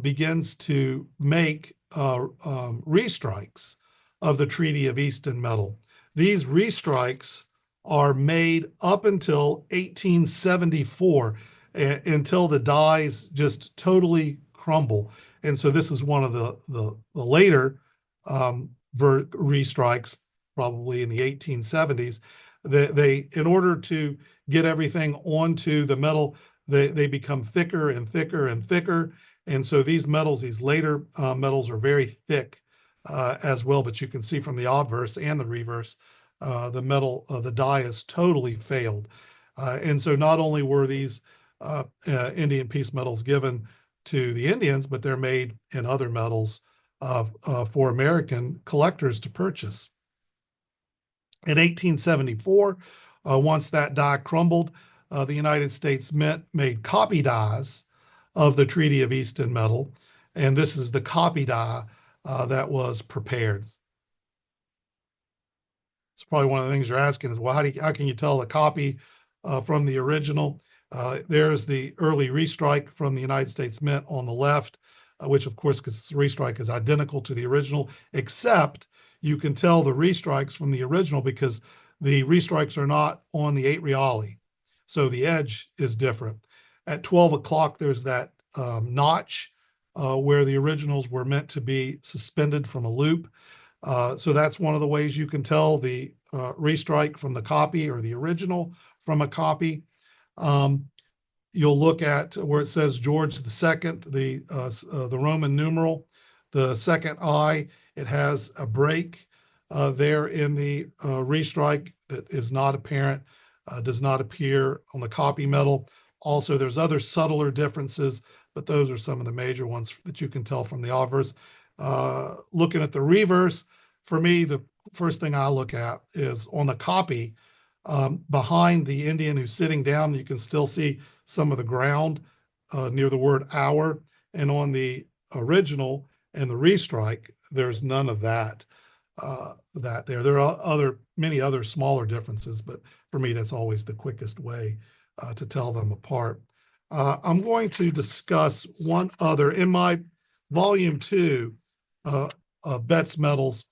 begins to make restrikes of the Treaty of Easton medal. These restrikes are made up until 1874, until the dies just totally crumble. And so this is one of the later restrikes, probably in the 1870s. They, in order to get everything onto the metal, they become thicker and thicker and thicker. And so these metals, these later metals, are very thick as well. But you can see from the obverse and the reverse, the metal, the die is totally failed. And so not only were these Indian peace medals given to the Indians, but they're made in other metals for American collectors to purchase. In 1874, Once that die crumbled, the United States Mint made copy dies of the Treaty of Easton metal, and this is the copy die that was prepared. It's probably one of the things you're asking is, well, how can you tell a copy from the original? There's the early restrike from the United States Mint on the left, which of course, because restrike is identical to the original, except you can tell the restrikes from the original because the restrikes are not on the 8 reali. So the edge is different. At 12 o'clock, there's that notch where the originals were meant to be suspended from a loop. So that's one of the ways you can tell the restrike from the copy or the original from a copy. You'll look at where it says George II, the Roman numeral, the second I. It has a break there in the restrike that is not apparent, does not appear on the copy metal. Also, there's other subtler differences, but those are some of the major ones that you can tell from the obverse. Looking at the reverse, for me, the first thing I look at is on the copy, behind the Indian who's sitting down, you can still see some of the ground near the word hour. And on the original and the restrike, there's none of that there. There are many other smaller differences, but for me, that's always the quickest way to tell them apart. I'm going to discuss one other. In my volume 2, Betts Metals,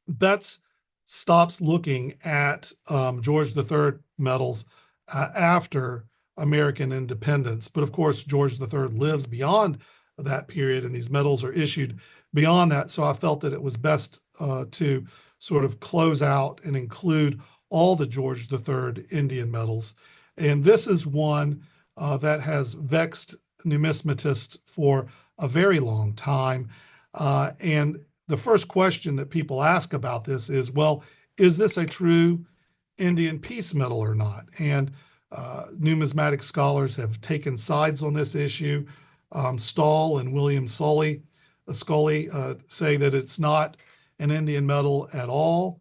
Betts stops looking at George III metals after American independence. But of course, George III lives beyond that period, and these metals are issued beyond that. So I felt that it was best to sort of close out and include all the George III Indian metals. And this is one that has vexed numismatists for a very long time. And the first question that people ask about this is, well, is this a true Indian peace metal or not? And numismatic scholars have taken sides on this issue. Stahl and William Scully say that it's not an Indian metal at all.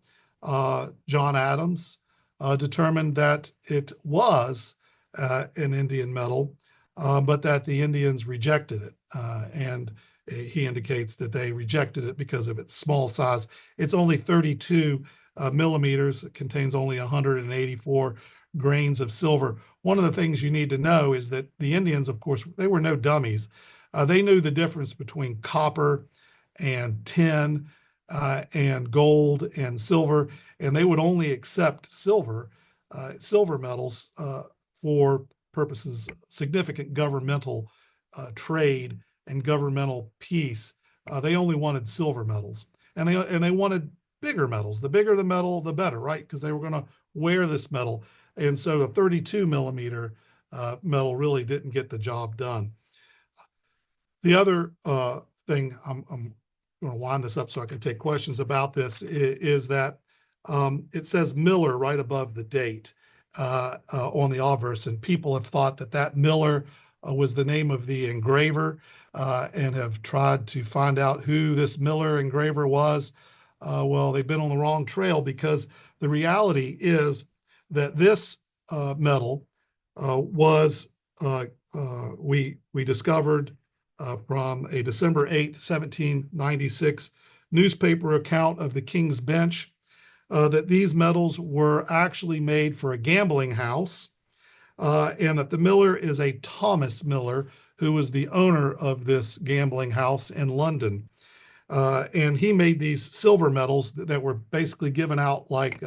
John Adams determined that it was an Indian metal, but that the Indians rejected it. And he indicates that they rejected it because of its small size. It's only 32 millimeters. It contains only 184 grains of silver. One of the things you need to know is that the Indians, of course, they were no dummies. They knew the difference between copper and tin and gold and silver, and they would only accept silver metals for purposes, significant governmental trade and governmental peace. They only wanted silver metals, and they wanted bigger metals. The bigger the metal, the better, right? Because they were going to wear this metal. And so the 32 millimeter metal really didn't get the job done. The other thing, I'm going to wind this up so I can take questions about this, is that it says Miller right above the date on the obverse, and people have thought that Miller was the name of the engraver and have tried to find out who this Miller engraver was. Well, they've been on the wrong trail, because the reality is that this metal was, we discovered from a December 8th, 1796 newspaper account of the King's Bench, that these metals were actually made for a gambling house, and that the Miller is a Thomas Miller, who was the owner of this gambling house in London. And he made these silver medals that were basically given out like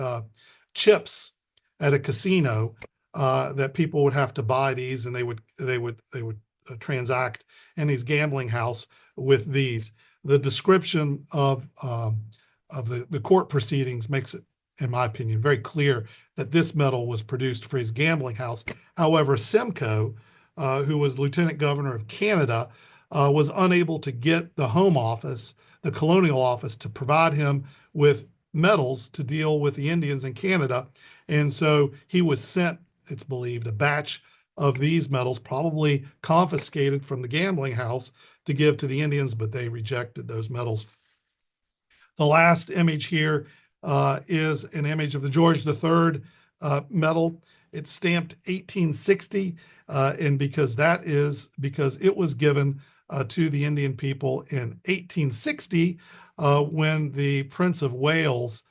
chips at a casino, that people would have to buy these, and they would transact in these gambling house with these. The description of the court proceedings makes it, in my opinion, very clear that this metal was produced for his gambling house. However, Simcoe, who was Lieutenant Governor of Canada, was unable to get the Home Office, the Colonial Office, to provide him with metals to deal with the Indians in Canada. And so he was sent, it's believed, a batch of these metals, probably confiscated from the gambling house, to give to the Indians, but they rejected those metals. The last image here is an image of the George III medal. It's stamped 1860, and because it was given to the Indian people in 1860 when the Prince of Wales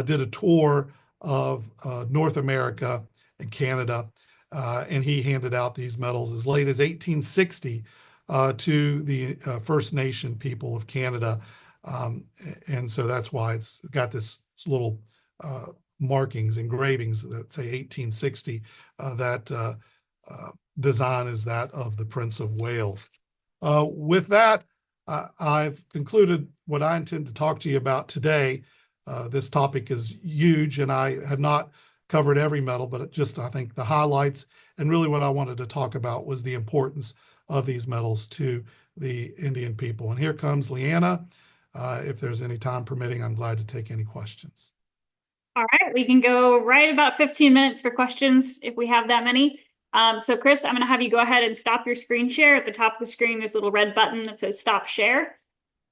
did a tour of North America and Canada, and he handed out these medals as late as 1860 to the First Nation people of Canada. And so that's why it's got this little markings, engravings that say 1860. That design is that of the Prince of Wales. With that, I've concluded what I intend to talk to you about today. This topic is huge, and I have not covered every medal, but just I think the highlights, and really what I wanted to talk about was the importance of these medals to the Indian people. And here comes Leanna. If there's any time permitting, I'm glad to take any questions. All right, we can go right about 15 minutes for questions if we have that many. So Chris, I'm going to have you go ahead and stop your screen share. At the top of the screen, there's a little red button that says stop share.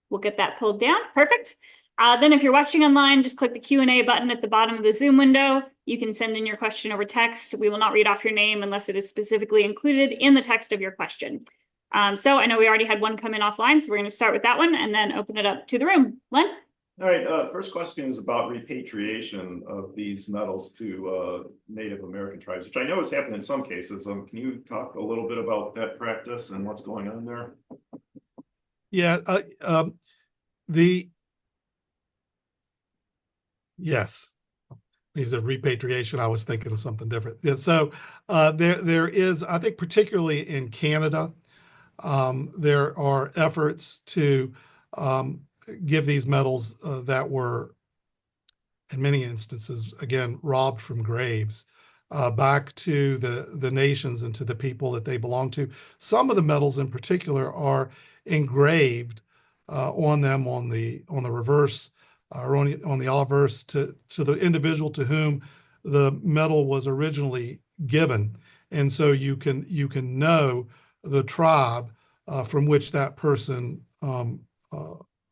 We'll get that pulled down. Perfect. Then if you're watching online, just click the Q&A button at the bottom of the Zoom window. You can send in your question over text. We will not read off your name unless it is specifically included in the text of your question. So I know we already had one come in offline, so we're going to start with that one and then open it up to the room. Len? All right, first question is about repatriation of these medals to Native American tribes, which I know has happened in some cases. Can you talk a little bit about that practice and what's going on there? Yeah, yes. He said repatriation. I was thinking of something different. Yeah, so there is, I think, particularly in Canada, there are efforts to give these medals that were, in many instances, again, robbed from graves back to the nations and to the people that they belong to. Some of the medals in particular are engraved on them on the reverse or on the obverse to the individual to whom the medal was originally given. And so you can know the tribe from which that person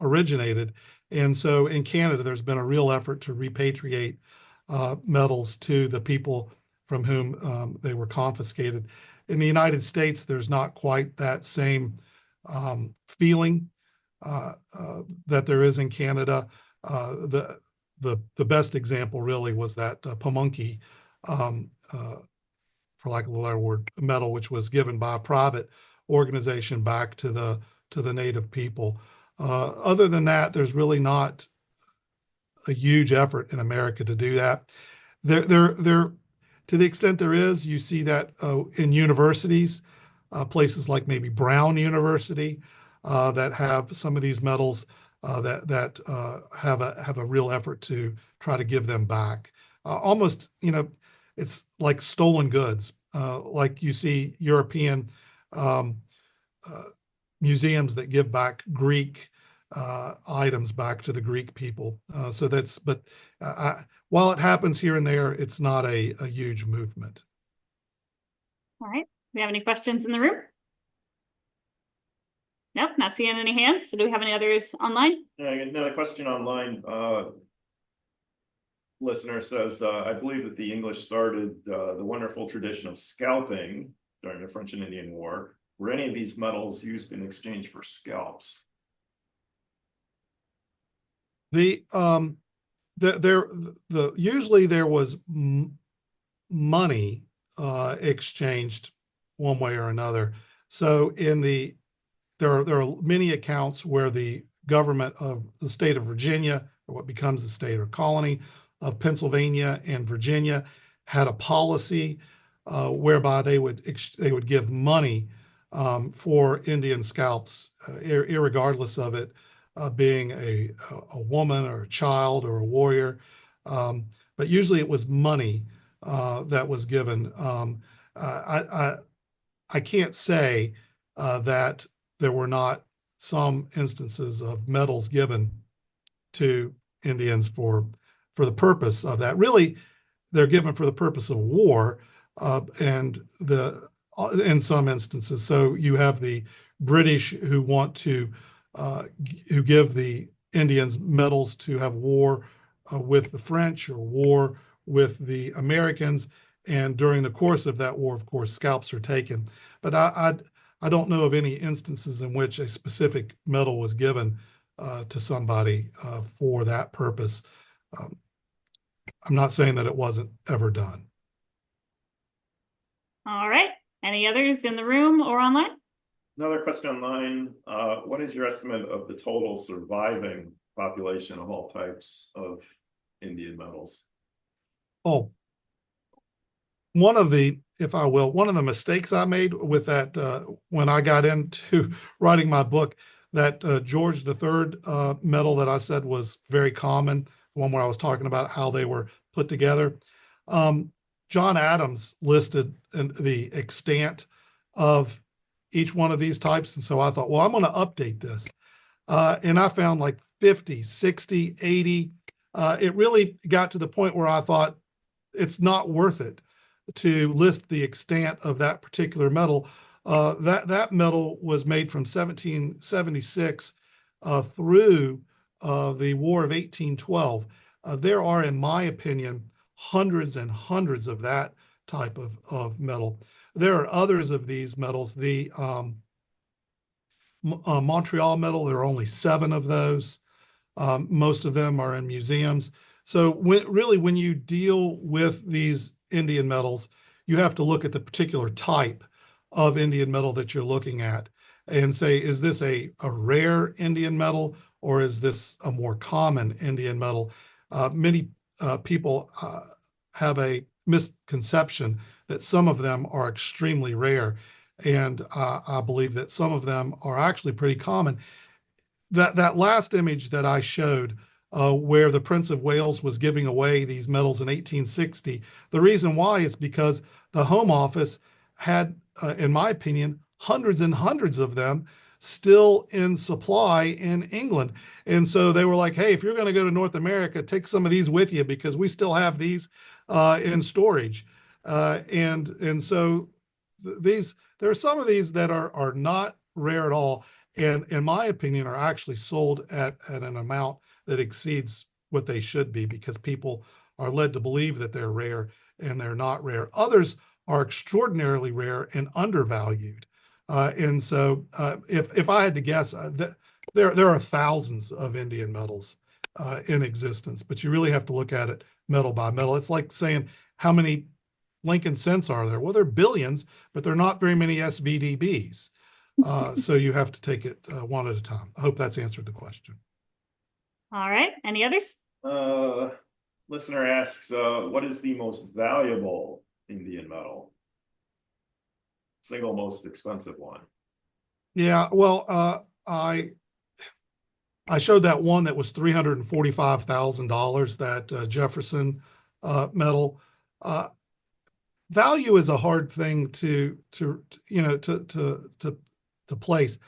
originated. And so in Canada, there's been a real effort to repatriate medals to the people from whom they were confiscated. In the United States, there's not quite that same feeling that there is in Canada. The best example really was that Pamunkey, for lack of a better word, medal, which was given by a private organization back to the Native people. Other than that, there's really not a huge effort in America to do that. To the extent there is, you see that in universities, places like maybe Brown University that have some of these medals that have a real effort to try to give them back. Almost, it's like stolen goods, like you see European museums that give back Greek items back to the Greek people. While it happens here and there, it's not a huge movement. All right. Do we have any questions in the room? Nope, not seeing any hands. So do we have any others online? Another question online. Listener says, I believe that the English started the wonderful tradition of scalping during the French and Indian War. Were any of these medals used in exchange for scalps? Usually there was money exchanged one way or another. So there are many accounts where the government of the state of Virginia, or what becomes the state or colony of Pennsylvania and Virginia, had a policy whereby they would give money for Indian scalps, irregardless of it being a woman or a child or a warrior. But usually it was money that was given. I can't say that there were not some instances of medals given to Indians for the purpose of that. Really, they're given for the purpose of war, and in some instances. So you have the British who want to who give the Indians medals to have war with the French or war with the Americans. And during the course of that war, of course, scalps are taken. But I don't know of any instances in which a specific medal was given to somebody for that purpose. Um, I'm not saying that it wasn't ever done. All right. Any others in the room or online? Another question online. What is your estimate of the total surviving population of all types of Indian medals? Oh, one of the, if I will, one of the mistakes I made with that when I got into writing my book, that George III medal that I said was very common, the one where I was talking about how they were put together. John Adams listed the extent of each one of these types. And so I thought, well, I'm going to update this. And I found like 50, 60, 80. It really got to the point where I thought it's not worth it to list the extent of that particular medal. That medal was made from 1776 through the War of 1812. There are, in my opinion, hundreds and hundreds of that type of medal. There are others of these medals. The Montreal medal, there are only 7 of those. Most of them are in museums. So when you deal with these Indian medals, you have to look at the particular type of Indian medal that you're looking at and say, is this a rare Indian medal or is this a more common Indian medal? Many people have a misconception that some of them are extremely rare. And I believe that some of them are actually pretty common. That last image that I showed, where the Prince of Wales was giving away these medals in 1860, the reason why is because the Home Office had, in my opinion, hundreds and hundreds of them still in supply in England. And so they were like, hey, if you're going to go to North America, take some of these with you because we still have these in storage. And so there are some of these that are not rare at all, and in my opinion are actually sold at an amount that exceeds what they should be because people are led to believe that they're rare and they're not rare. Others are extraordinarily rare and undervalued. And so if I had to guess, there are thousands of Indian medals in existence, but you really have to look at it medal by medal. It's like saying, how many Lincoln cents are there? Well, there are billions, but there are not very many SVDBs. So you have to take it one at a time. I hope that's answered the question. All right. Any others? Listener asks, what is the most valuable Indian medal? Single most expensive one. Yeah, well, I showed that one that was $345,000, that Jefferson medal. Value is a hard thing to place.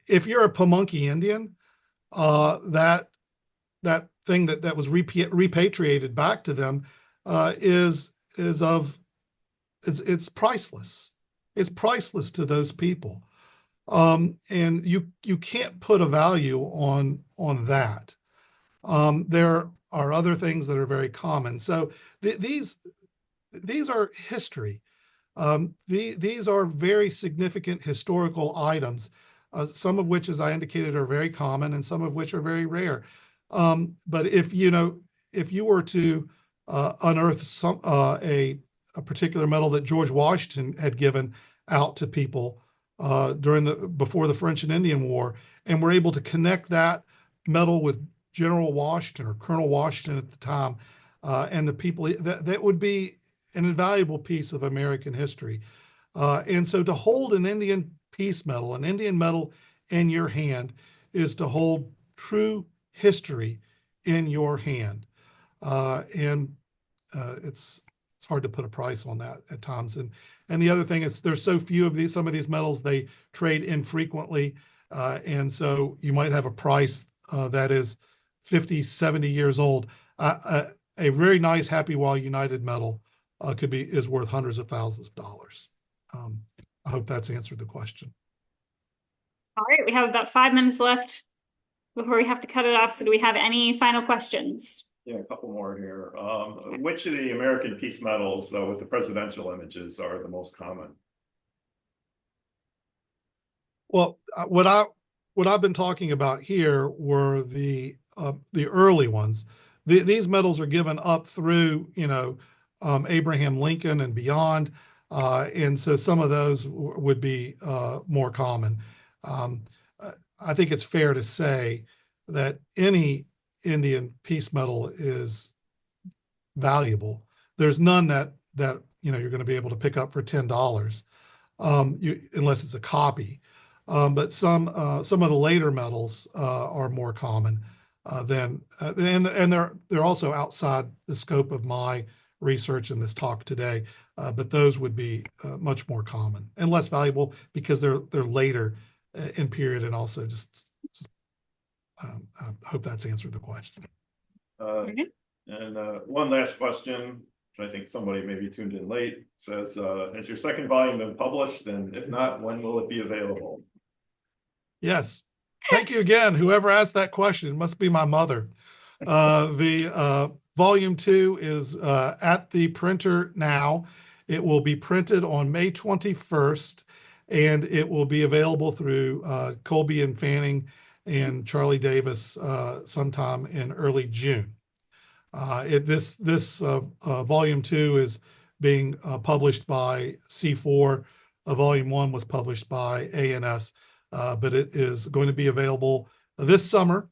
If you're a Pamunkey Indian, that thing that was repatriated back to them is priceless. It's priceless to those people, and you can't put a value on that. There are other things that are very common. So these are history. These are very significant historical items, some of which, as I indicated, are very common and some of which are very rare. But if you were to unearth a particular medal that George Washington had given out to people before the French and Indian War, and were able to connect that medal with General Washington or Colonel Washington at the time, and the people, that would be an invaluable piece of American history. And so to hold an Indian peace medal, an Indian medal in your hand, is to hold true history in your hand. And it's hard to put a price on that at times. And the other thing is there's so few of some of these medals, they trade infrequently. And so you might have a price that is 50, 70 years old. A very nice Happy While United medal is worth hundreds of thousands of dollars. I hope that's answered the question. All right, we have about 5 minutes left before we have to cut it off. So do we have any final questions? Yeah, a couple more here. Which of the American peace medals with the presidential images are the most common? Well, what I've been talking about here were the early ones. These medals are given up through, Abraham Lincoln and beyond, and so some of those would be more common. Um, I think it's fair to say that any Indian peace medal is valuable. There's none that you're going to be able to pick up for $10, unless it's a copy. But some of the later medals are more common and they're also outside the scope of my research in this talk today. But those would be much more common and less valuable because they're later in period, and also just I hope that's answered the question. And one last question, which I think somebody maybe tuned in late, says, has your second volume been published? And if not, when will it be available? Yes. Thank you again. Whoever asked that question, it must be my mother. The volume 2 is at the printer now. It will be printed on May 21st, and it will be available through Colby and Fanning and Charlie Davis sometime in early June. This volume 2 is being published by C4. Volume 1 was published by A&S, but it is going to be available this summer.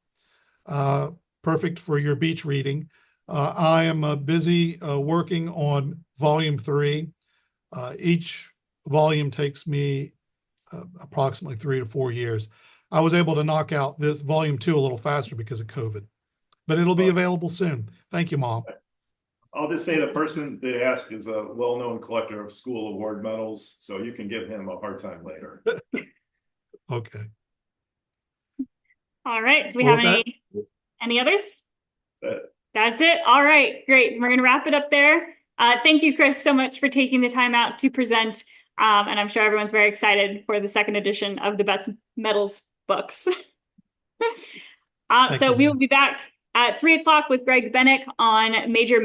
Perfect for your beach reading. I am busy working on volume 3. Each volume takes me approximately 3 to 4 years. I was able to knock out this volume 2 a little faster because of COVID, but it'll be available soon. Thank you, Mom. I'll just say the person that asked is a well-known collector of school award medals, so you can give him a hard time later. Okay. All right. Do we have any others? That's it. All right, great. We're going to wrap it up there. Thank you, Chris, so much for taking the time out to present. And I'm sure everyone's very excited for the second edition of the Betts Medals books. So we will be back at 3:00 with Greg Bennick on major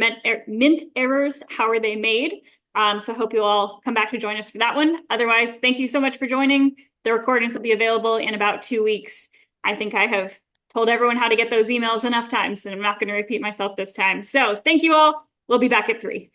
mint errors. How are they made? So hope you all come back to join us for that one. Otherwise, thank you so much for joining. The recordings will be available in about 2 weeks. I think I have told everyone how to get those emails enough times, and I'm not going to repeat myself this time. So thank you all. We'll be back at 3:00.